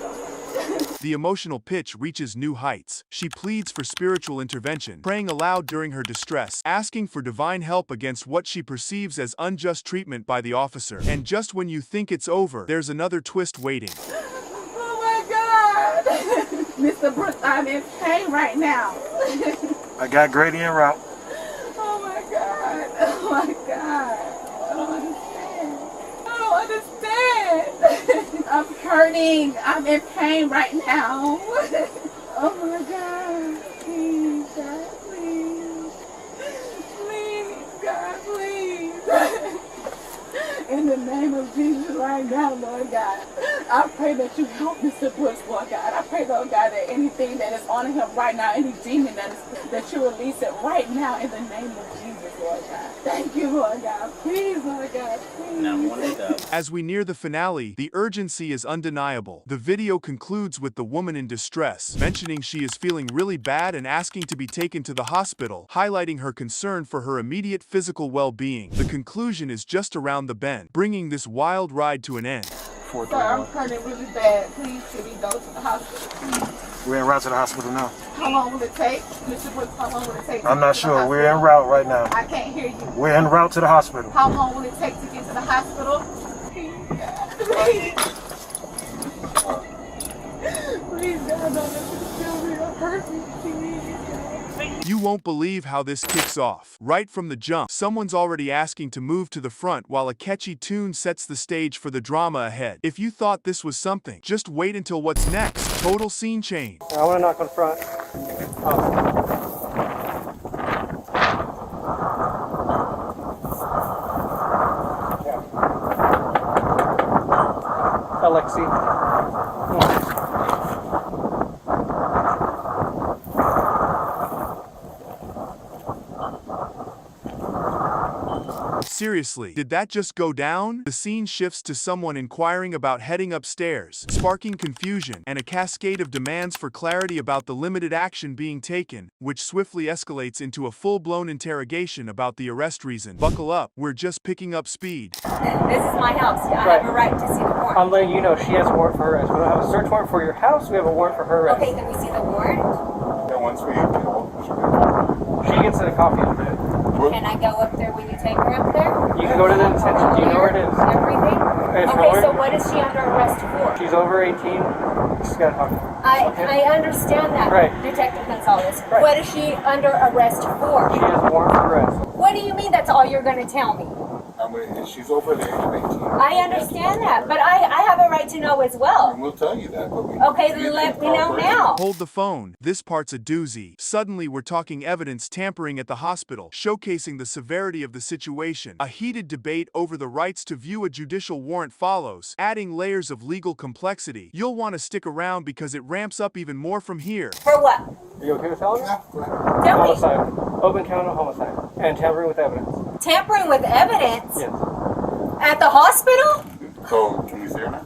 The emotional pitch reaches new heights. She pleads for spiritual intervention, praying aloud during her distress, asking for divine help against what she perceives as unjust treatment by the officer. And just when you think it's over, there's another twist waiting. Oh my God! Mr. Brooks, I'm in pain right now. I got Grady en route. Oh my God! Oh my God! I don't understand. I don't understand. I'm hurting. I'm in pain right now. Oh my God. Please, God, please. Please, God, please. In the name of Jesus right now, Lord God, I pray that you help Mr. Brooks, Lord God. I pray, Lord God, that anything that is on him right now, any demon that you release it right now in the name of Jesus, Lord God. Thank you, Lord God. Please, Lord God, please. As we near the finale, the urgency is undeniable. The video concludes with the woman in distress, mentioning she is feeling really bad and asking to be taken to the hospital, highlighting her concern for her immediate physical well-being. The conclusion is just around the bend, bringing this wild ride to an end. Sir, I'm hurting really bad. Please, should we go to the hospital? We're en route to the hospital now. How long will it take? Mr. Brooks, how long will it take? I'm not sure. We're en route right now. I can't hear you. We're en route to the hospital. How long will it take to get to the hospital? Please. Please, God, don't let this kill me or hurt me. You won't believe how this kicks off. Right from the jump, someone's already asking to move to the front while a catchy tune sets the stage for the drama ahead. If you thought this was something, just wait until what's next. Total scene change. I want to knock on front. Alexi. Seriously, did that just go down? The scene shifts to someone inquiring about heading upstairs, sparking confusion and a cascade of demands for clarity about the limited action being taken, which swiftly escalates into a full-blown interrogation about the arrest reason. Buckle up, we're just picking up speed. This is my house. I have a right to see the warrant. I'm letting you know she has a warrant for her arrest. We don't have a search warrant for your house. We have a warrant for her arrest. Okay, can we see the warrant? Yeah, once we She gets a copy of it. Can I go up there when you take her up there? You can go to the detention. Do you know where it is? Everything? It's Okay, nowhere. so what is she under arrest for? She's over 18. She's got to talk to her. I understand that, Right. Detective Gonzalez. Right. What is she under arrest for? She has a warrant for arrest. What do you mean that's all you're going to tell me? I mean, she's over the age of 18. I understand that, but I have a right to know as well. We'll tell you that, but we... Okay, then let me know now. Hold the phone. This part's a doozy. Suddenly, we're talking evidence tampering at the hospital, showcasing the severity of the situation. A heated debate over the rights to view a judicial warrant follows, adding layers of legal complexity. You'll want to stick around because it ramps up even more from here. For what? Are you okay with telling me? Tell me. Homicide. Open count of homicide. And tampering with evidence. Tampering with evidence? Yes. At the hospital? So, can we see her now?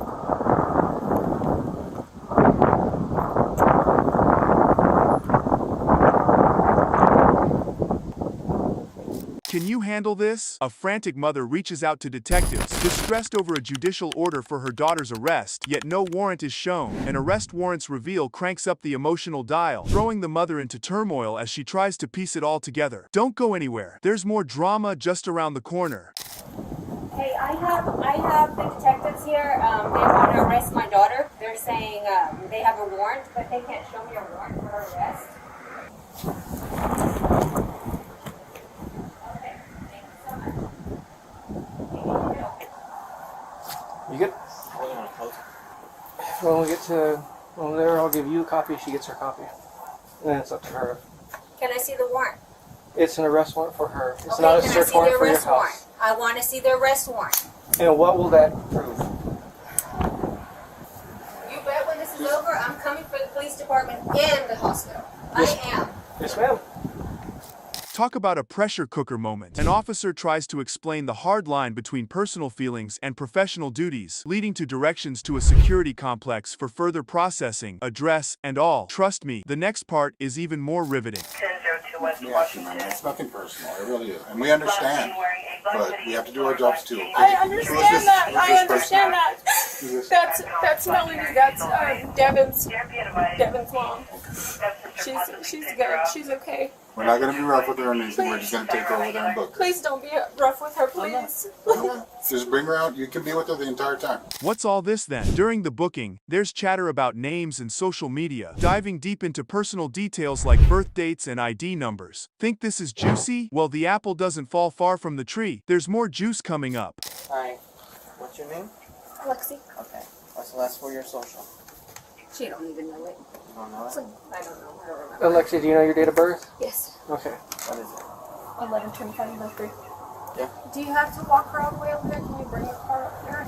Can you handle this? A frantic mother reaches out to detectives, distressed over a judicial order for her daughter's arrest, yet no warrant is shown. An arrest warrant's reveal cranks up the emotional dial, throwing the mother into turmoil as she tries to piece it all together. Don't go anywhere. There's more drama just around the corner. Hey, I have the detectives here. They want to arrest my daughter. They're saying they have a warrant, but they can't show me a warrant for her arrest. Okay, thank you so much. You good? When we get to there, I'll give you a copy. She gets her copy. And then it's up to her. Can I see the warrant? It's an arrest warrant for her. It's Okay, not a can I search see warrant the for your arrest warrant? house. I want to see the arrest warrant. And what will that prove? You bet when this is over, I'm coming for the police department and the hospital. Yes. I am. Yes, ma'am. Talk about a pressure cooker moment. An officer tries to explain the hard line between personal feelings and professional duties, leading to directions to a security complex for further processing, address, and all. Trust me, the next part is even more riveting. 1002 reaction, man. It's nothing personal. It really is. And we understand. But we have to do our jobs too. Okay? I understand that. I understand that. That's Melanie. That's Devin's mom. She's good. She's okay. We're not going to be rough with her or anything. We're just going to take her over there and book her. Please don't be rough with her, please. Just bring her out. You can be with her the entire time. What's all this then? During the booking, there's chatter about names and social media, diving deep into personal details like birth dates and ID numbers. Think this is juicy? Well, the apple doesn't fall far from the tree. There's more juice coming up. Hi. What's your name? Lexi. Okay. What's the last 4 of your social? She don't even know it. You don't know it? I don't know. I don't remember. Alexia, do you know your date of birth? Yes. Okay. What is it? 11/25/03. Yeah. Do you have to walk her all the way over there? Can you bring your car up here?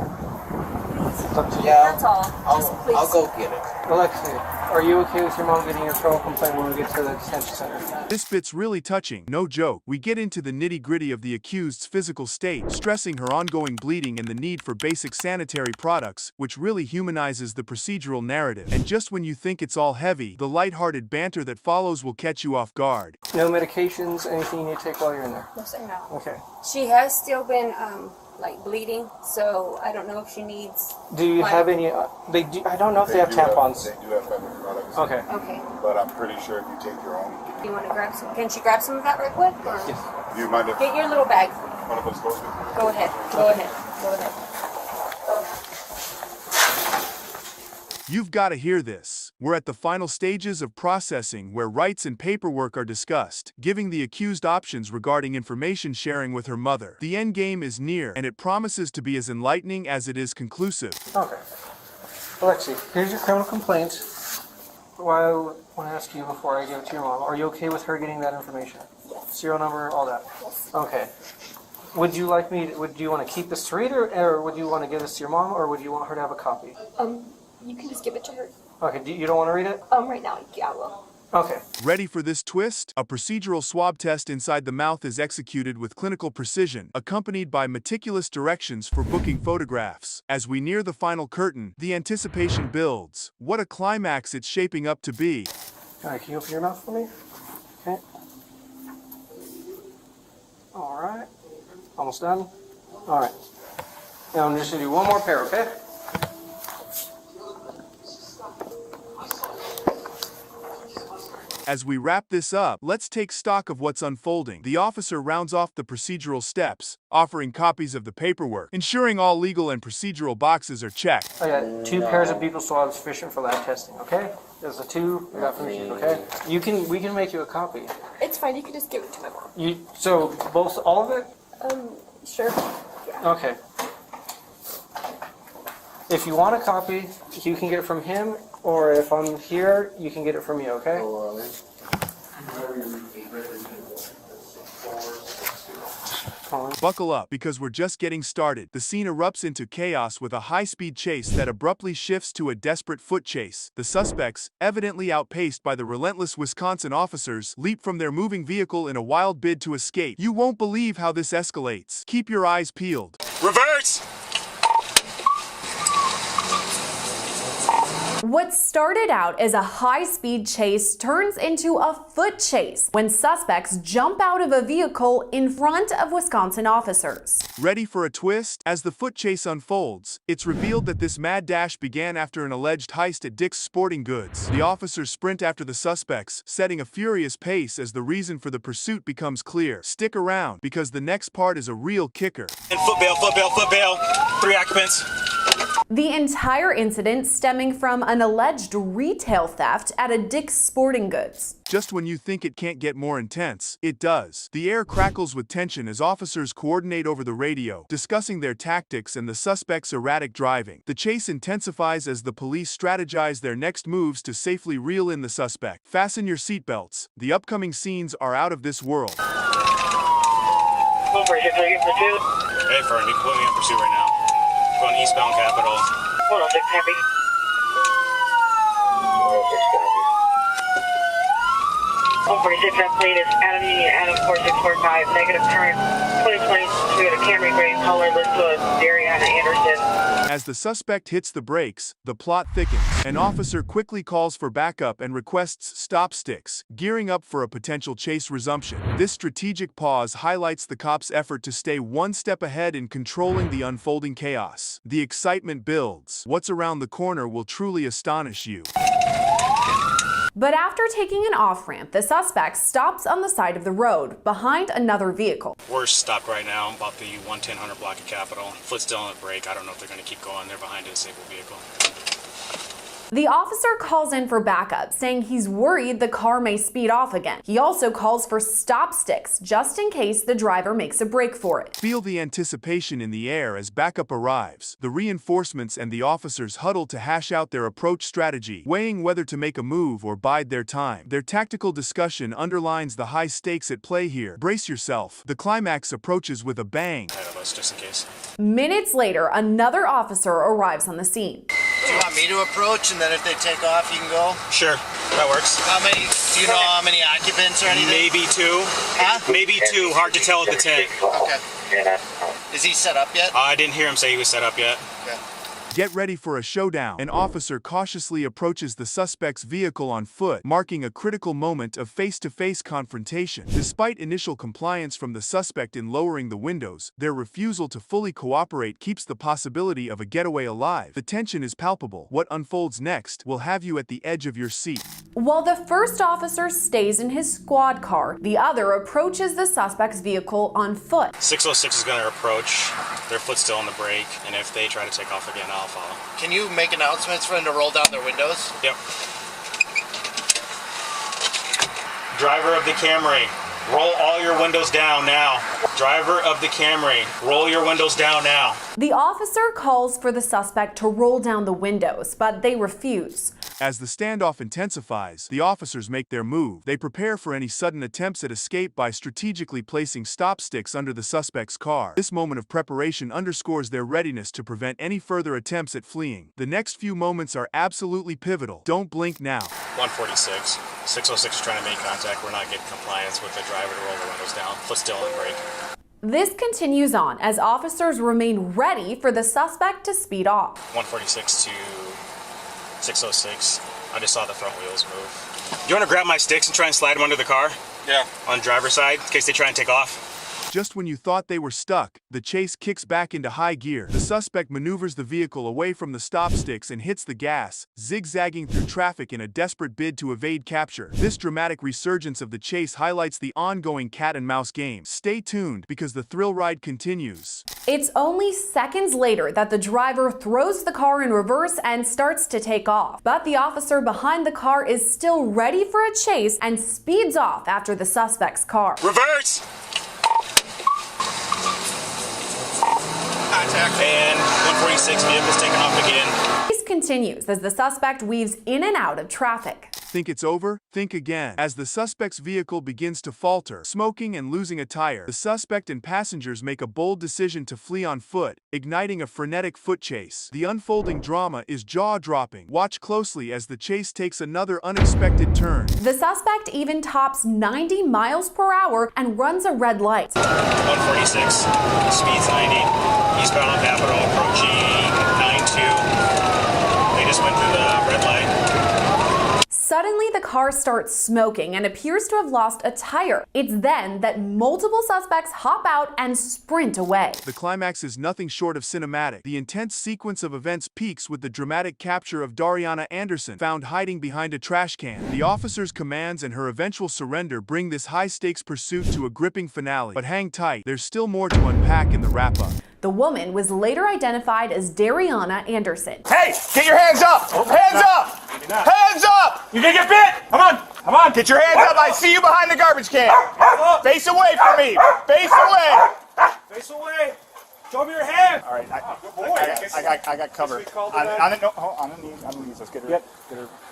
It's up to you. That's all. Just please. I'll go get it. Alexia, are you okay with your mom getting your trouble complaint when we get to the detention center? This bit's really touching, no joke. We get into the nitty-gritty of the accused's physical state, stressing her ongoing bleeding and the need for basic sanitary products, which really humanizes the procedural narrative. And just when you think it's all heavy, the lighthearted banter that follows will catch you off guard. No medications, anything you need to take while you're in there? No, sir. No. Okay. She has still been like bleeding, so I don't know if she needs. Do you have any? I don't know if they have tampons. They do have feminine products. Okay. Okay. But I'm pretty sure if you take your own. Do you want to grab some? Can she grab some of that real quick? Or? Yes. Do you mind if Get your little bag. one of us goes with you? Go ahead. Go ahead. Go ahead. You've got to hear this. We're at the final stages of processing where rights and paperwork are discussed, giving the accused options regarding information sharing with her mother. The end game is near, and it promises to be as enlightening as it is conclusive. Okay. Alexi, here's your criminal complaint. Well, I want to ask you before I give it to your mom. Are you okay with her getting that information? Yes. Serial number, all that? Yes. Okay. Would you like me? Would you want to keep this to read, or would you want to give this to your mom, or would you want her to have a copy? You can just give it to her. Okay. You don't want to read it? Right now, yeah, I will. Okay. Ready for this twist? A procedural swab test inside the mouth is executed with clinical precision, accompanied by meticulous directions for booking photographs. As we near the final curtain, the anticipation builds. What a climax it's shaping up to be. All right, can you open your mouth for me? Okay. All right. Almost done? All right. Now I'm just going to do one more pair, okay? As we wrap this up, let's take stock of what's unfolding. The officer rounds off the procedural steps, offering copies of the paperwork, ensuring all legal and procedural boxes are checked. I got 2 pairs of buccal swabs sufficient for lab testing, okay? There's the 2 we got from the okay? We can make you a copy. It's fine. You can just give it to my mom. So both, all of it? Sure. Yeah. Okay. If you want a copy, you can get it from him, or if I'm here, you can get it from me, okay? Buckle up, because we're just getting started. The scene erupts into chaos with a high-speed chase that abruptly shifts to a desperate foot chase. The suspects, evidently outpaced by the relentless Wisconsin officers, leap from their moving vehicle in a wild bid to escape. You won't believe how this escalates. Keep your eyes peeled. Reverse! What started out as a high-speed chase turns into a foot chase when suspects jump out of a vehicle in front of Wisconsin officers. Ready for a twist? As the foot chase unfolds, it's revealed that this mad dash began after an alleged heist at Dick's Sporting Goods. The officers sprint after the suspects, setting a furious pace as the reason for the pursuit becomes clear. Stick around, because the next part is a real kicker. And foot bail, 3 occupants. The entire incident stemming from an alleged retail theft at a Dick's Sporting Goods. Just when you think it can't get more intense, it does. The air crackles with tension as officers coordinate over the radio, discussing their tactics and the suspect's erratic driving. The chase intensifies as the police strategize their next moves to safely reel in the suspect. Fasten your seatbelts. The upcoming scenes are out of this world. Hey, Fern, you can put me in pursuit right now. Going eastbound Capitol. 106 copy. 106 copy. 146, that plate is Adam Union, Adam 4645, negative current, 2022 at a Camry Gray, caller listed as Dariana Anderson. As the suspect hits the brakes, the plot thickens. An officer quickly calls for backup and requests stop sticks, gearing up for a potential chase resumption. This strategic pause highlights the cops' effort to stay one step ahead in controlling the unfolding chaos. The excitement builds. What's around the corner will truly astonish you. But after taking an off-ramp, the suspect stops on the side of the road, behind another vehicle. We're stopped right now, about the 110 block of Capitol. Foot still on the brake. I don't know if they're going to keep going. They're behind a disabled vehicle. The officer calls in for backup, saying he's worried the car may speed off again. He also calls for stop sticks, just in case the driver makes a break for it. Feel the anticipation in the air as backup arrives. The reinforcements and the officers huddle to hash out their approach strategy, weighing whether to make a move or bide their time. Their tactical discussion underlines the high stakes at play here. Brace yourself. The climax approaches with a bang. Ahead of us, just in case. Minutes later, another officer arrives on the scene. Do you want me to approach, and then if they take off, you can go? Sure, that works. How many? Do you know how many occupants or anything? Maybe two. Huh? Maybe two. Hard to tell at the tent. Okay. Is he set up yet? I didn't hear him say he was set up yet. Okay. Get ready for a showdown. An officer cautiously approaches the suspect's vehicle on foot, marking a critical moment of face-to-face confrontation. Despite initial compliance from the suspect in lowering the windows, their refusal to fully cooperate keeps the possibility of a getaway alive. The tension is palpable. What unfolds next will have you at the edge of your seat. While the first officer stays in his squad car, the other approaches the suspect's vehicle on foot. 606 is going to approach. Their foot's still on the brake, and if they try to take off again, I'll follow. Can you make announcements for them to roll down their windows? Yep. Driver of the Camry, roll all your windows down now. Driver of the Camry, roll your windows down now. The officer calls for the suspect to roll down the windows, but they refuse. As the standoff intensifies, the officers make their move. They prepare for any sudden attempts at escape by strategically placing stop sticks under the suspect's car. This moment of preparation underscores their readiness to prevent any further attempts at fleeing. The next few moments are absolutely pivotal. Don't blink now. 146. 606 is trying to make contact. We're not getting compliance with the driver to roll the windows down. Foot still on brake. This continues on as officers remain ready for the suspect to speed off. 146 to 606. I just saw the front wheels move. Do you want to grab my sticks and try and slide them under the car? Yeah. On the driver's side, in case they try and take off? Just when you thought they were stuck, the chase kicks back into high gear. The suspect maneuvers the vehicle away from the stop sticks and hits the gas, zigzagging through traffic in a desperate bid to evade capture. This dramatic resurgence of the chase highlights the ongoing cat-and-mouse game. Stay tuned, because the thrill ride continues. It's only seconds later that the driver throws the car in reverse and starts to take off. But the officer behind the car is still ready for a chase and speeds off after the suspect's car. Reverse! Contact. And 146 vehicles taking off again. This continues as the suspect weaves in and out of traffic. Think it's over? Think again. As the suspect's vehicle begins to falter, smoking and losing a tire, the suspect and passengers make a bold decision to flee on foot, igniting a frenetic foot chase. The unfolding drama is jaw-dropping. Watch closely as the chase takes another unexpected turn. The suspect even tops 90 miles per hour and runs a red light. 146, speed's 90, eastbound on Capitol, approaching 92. They just went through the red light. Suddenly, the car starts smoking and appears to have lost a tire. It's then that multiple suspects hop out and sprint away. The climax is nothing short of cinematic. The intense sequence of events peaks with the dramatic capture of Dariana Anderson, found hiding behind a trash can. The officer's commands and her eventual surrender bring this high-stakes pursuit to a gripping finale. But hang tight, there's still more to unpack in the wrap-up. The woman was later identified as Dariana Anderson. Hey, get your hands up! Hands up! Hands up! You're gonna get bit! Come on! Come on! Get your hands up! I see you behind the garbage can! Face away from me! Face away! Face away! Show me your hand! All right, I got cover. On the knees. Let's get her.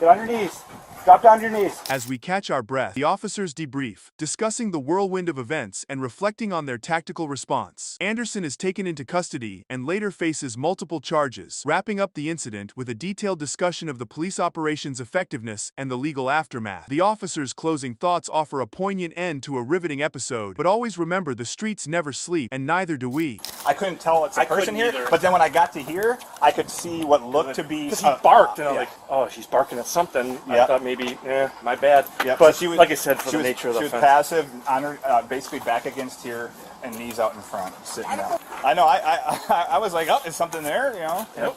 Get on your knees. Drop down to your knees. As we catch our breath, the officers debrief, discussing the whirlwind of events and reflecting on their tactical response. Anderson is taken into custody and later faces multiple charges, wrapping up the incident with a detailed discussion of the police operation's effectiveness and the legal aftermath. The officers' closing thoughts offer a poignant end to a riveting episode, but always remember the streets never sleep, and neither do we. I couldn't tell it's a person here, either. but then when I got to here, I could see what looked to be... Because he barked, and I was like, oh, she's barking at something. I thought maybe, my bad. Yep. But So she was, like I said, for the nature of the she was offense. passive, on her, basically back against here, and knees out in front, sitting down. I know, I was like, oh, is something there, you know? Yep.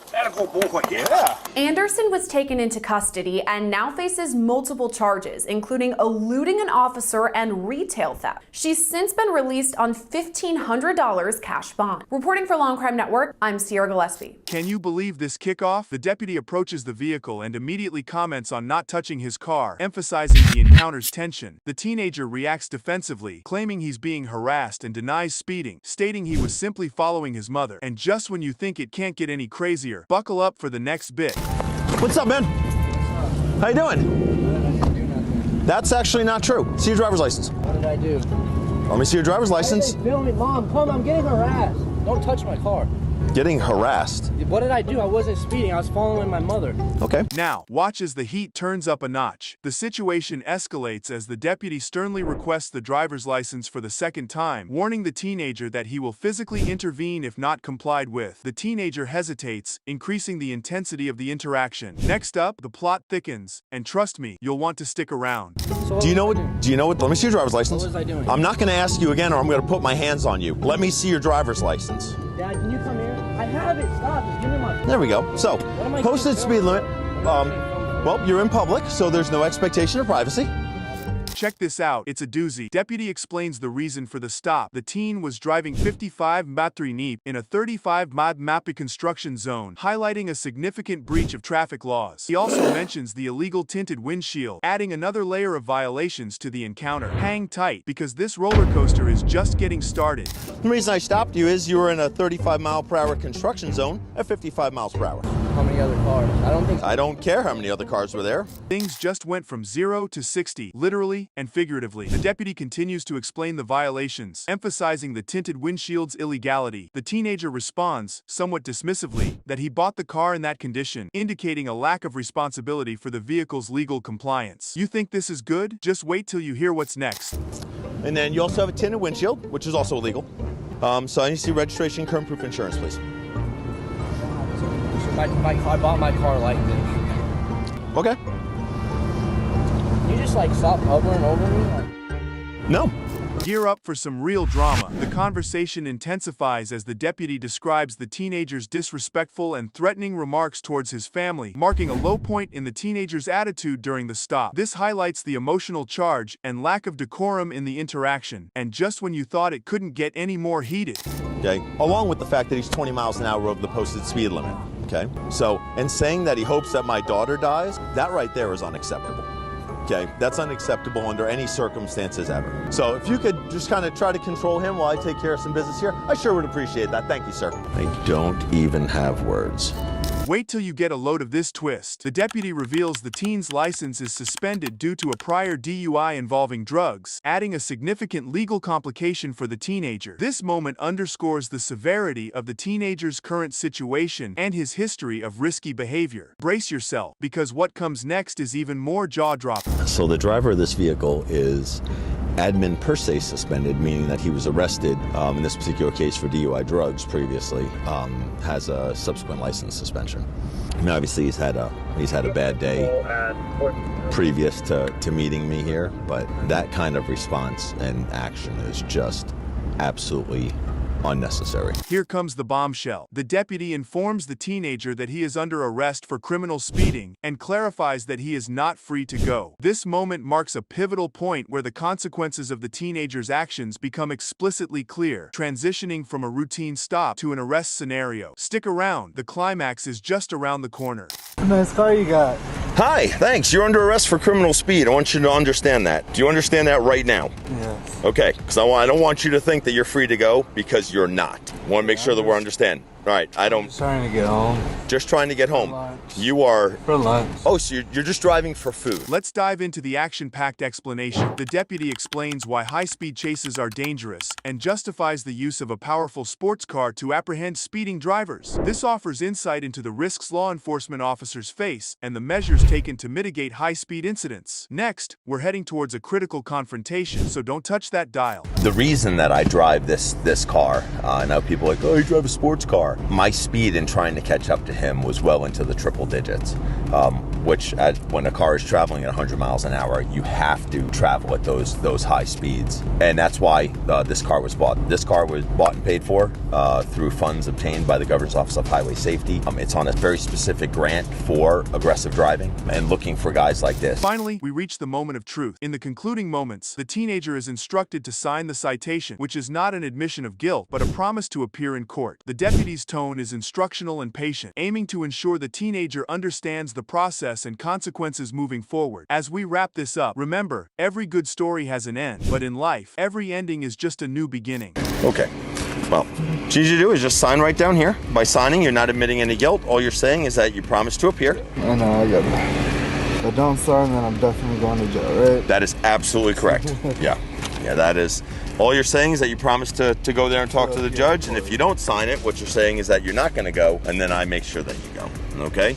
Yeah. Anderson was taken into custody and now faces multiple charges, including eluding an officer and retail theft. She's since been released on $1,500 cash bond. Reporting for Law & Crime Network, I'm Sierra Gillespie. Can you believe this kickoff? The deputy approaches the vehicle and immediately comments on not touching his car, emphasizing the encounter's tension. The teenager reacts defensively, claiming he's being harassed and denies speeding, stating he was simply following his mother. And just when you think it can't get any crazier, buckle up for the next bit. What's up, man? How you doing? That's actually not true. See your driver's license. What did I do? Let me see your driver's license. Hey, film me, Mom. Come, I'm getting harassed. Don't touch my car. Getting harassed. What did I do? I wasn't speeding. I was following my mother. Okay. Now, watch as the heat turns up a notch. The situation escalates as the deputy sternly requests the driver's license for the second time, warning the teenager that he will physically intervene if not complied with. The teenager hesitates, increasing the intensity of the interaction. Next up, the plot thickens, and trust me, you'll want to stick around. So do you know what? Let me see your driver's license. What was I doing? I'm not going to ask you again, or I'm going to put my hands on you. Let me see your driver's license. Dad, can you come here? I have it. Stop. Just give me my phone. There we go. So, posted speed limit. Well, you're in public, so there's no expectation of privacy. Check this out, it's a doozy. Deputy explains the reason for the stop. The teen was driving 55 mph in a 35 mph construction zone, highlighting a significant breach of traffic laws. He also mentions the illegal tinted windshield, adding another layer of violations to the encounter. Hang tight, because this roller coaster is just getting started. The reason I stopped you is you were in a 35 mph construction zone at 55 miles per hour. How many other cars? I don't care how many other cars were there. Things just went from 0 to 60, literally and figuratively. The deputy continues to explain the violations, emphasizing the tinted windshield's illegality. The teenager responds, somewhat dismissively, that he bought the car in that condition, indicating a lack of responsibility for the vehicle's legal compliance. You think this is good? Just wait till you hear what's next. And then you also have a tinted windshield, which is also illegal. So I need to see registration, current proof of insurance, please. I bought my car like this. Okay. Can you just stop hovering over me? No. Gear up for some real drama. The conversation intensifies as the deputy describes the teenager's disrespectful and threatening remarks towards his family, marking a low point in the teenager's attitude during the stop. This highlights the emotional charge and lack of decorum in the interaction, and just when you thought it couldn't get any more heated. Okay, along with the fact that he's 20 miles an hour over the posted speed limit. Okay, so, and saying that he hopes that my daughter dies, that right there is unacceptable. Okay, that's unacceptable under any circumstances ever. So if you could just kind of try to control him while I take care of some business here, I sure would appreciate that. Thank you, sir. I don't even have words. Wait till you get a load of this twist. The deputy reveals the teen's license is suspended due to a prior DUI involving drugs, adding a significant legal complication for the teenager. This moment underscores the severity of the teenager's current situation and his history of risky behavior. Brace yourself, because what comes next is even more jaw-dropping. So the driver of this vehicle is admin per se suspended, meaning that he was arrested in this particular case for DUI drugs previously, has a subsequent license suspension. I mean, obviously he's had a bad day previous to meeting me here, but that kind of response and action is just absolutely unnecessary. Here comes the bombshell. The deputy informs the teenager that he is under arrest for criminal speeding and clarifies that he is not free to go. This moment marks a pivotal point where the consequences of the teenager's actions become explicitly clear, transitioning from a routine stop to an arrest scenario. Stick around, the climax is just around the corner. Nice car you got. Hi, thanks. You're under arrest for criminal speed. I want you to understand that. Do you understand that right now? Yes. Okay, because I don't want you to think that you're free to go, because you're not. I want to make sure that we understand. Right, I don't... Just trying to get home. Just trying to get home. lunch. You are... For lunch. Oh, so you're just driving for food. Let's dive into the action-packed explanation. The deputy explains why high-speed chases are dangerous and justifies the use of a powerful sports car to apprehend speeding drivers. This offers insight into the risks law enforcement officers face and the measures taken to mitigate high-speed incidents. Next, we're heading towards a critical confrontation, so don't touch that dial. The reason that I drive this car, I know people are like, oh, you drive a sports car. My speed in trying to catch up to him was well into the triple digits, which when a car is traveling at 100 miles an hour, you have to travel at those high speeds. And that's why this car was bought. This car was bought and paid for through funds obtained by the Governor's Office of Highway Safety. It's on a very specific grant for aggressive driving and looking for guys like this. Finally, we reach the moment of truth. In the concluding moments, the teenager is instructed to sign the citation, which is not an admission of guilt, but a promise to appear in court. The deputy's tone is instructional and patient, aiming to ensure the teenager understands the process and consequences moving forward. As we wrap this up, remember, every good story has an end, but in life, every ending is just a new beginning. Okay. Well, what you need to do is just sign right down here. By signing, you're not admitting any guilt. All you're saying is that you promise to appear. I know, I got it. If I don't sign, then I'm definitely going to jail, right? That is absolutely correct. Yeah, that is. All you're saying is that you promise to go there and talk to the judge, and if you don't sign it, what you're saying is that you're not going to go, and then I make sure that you go, okay?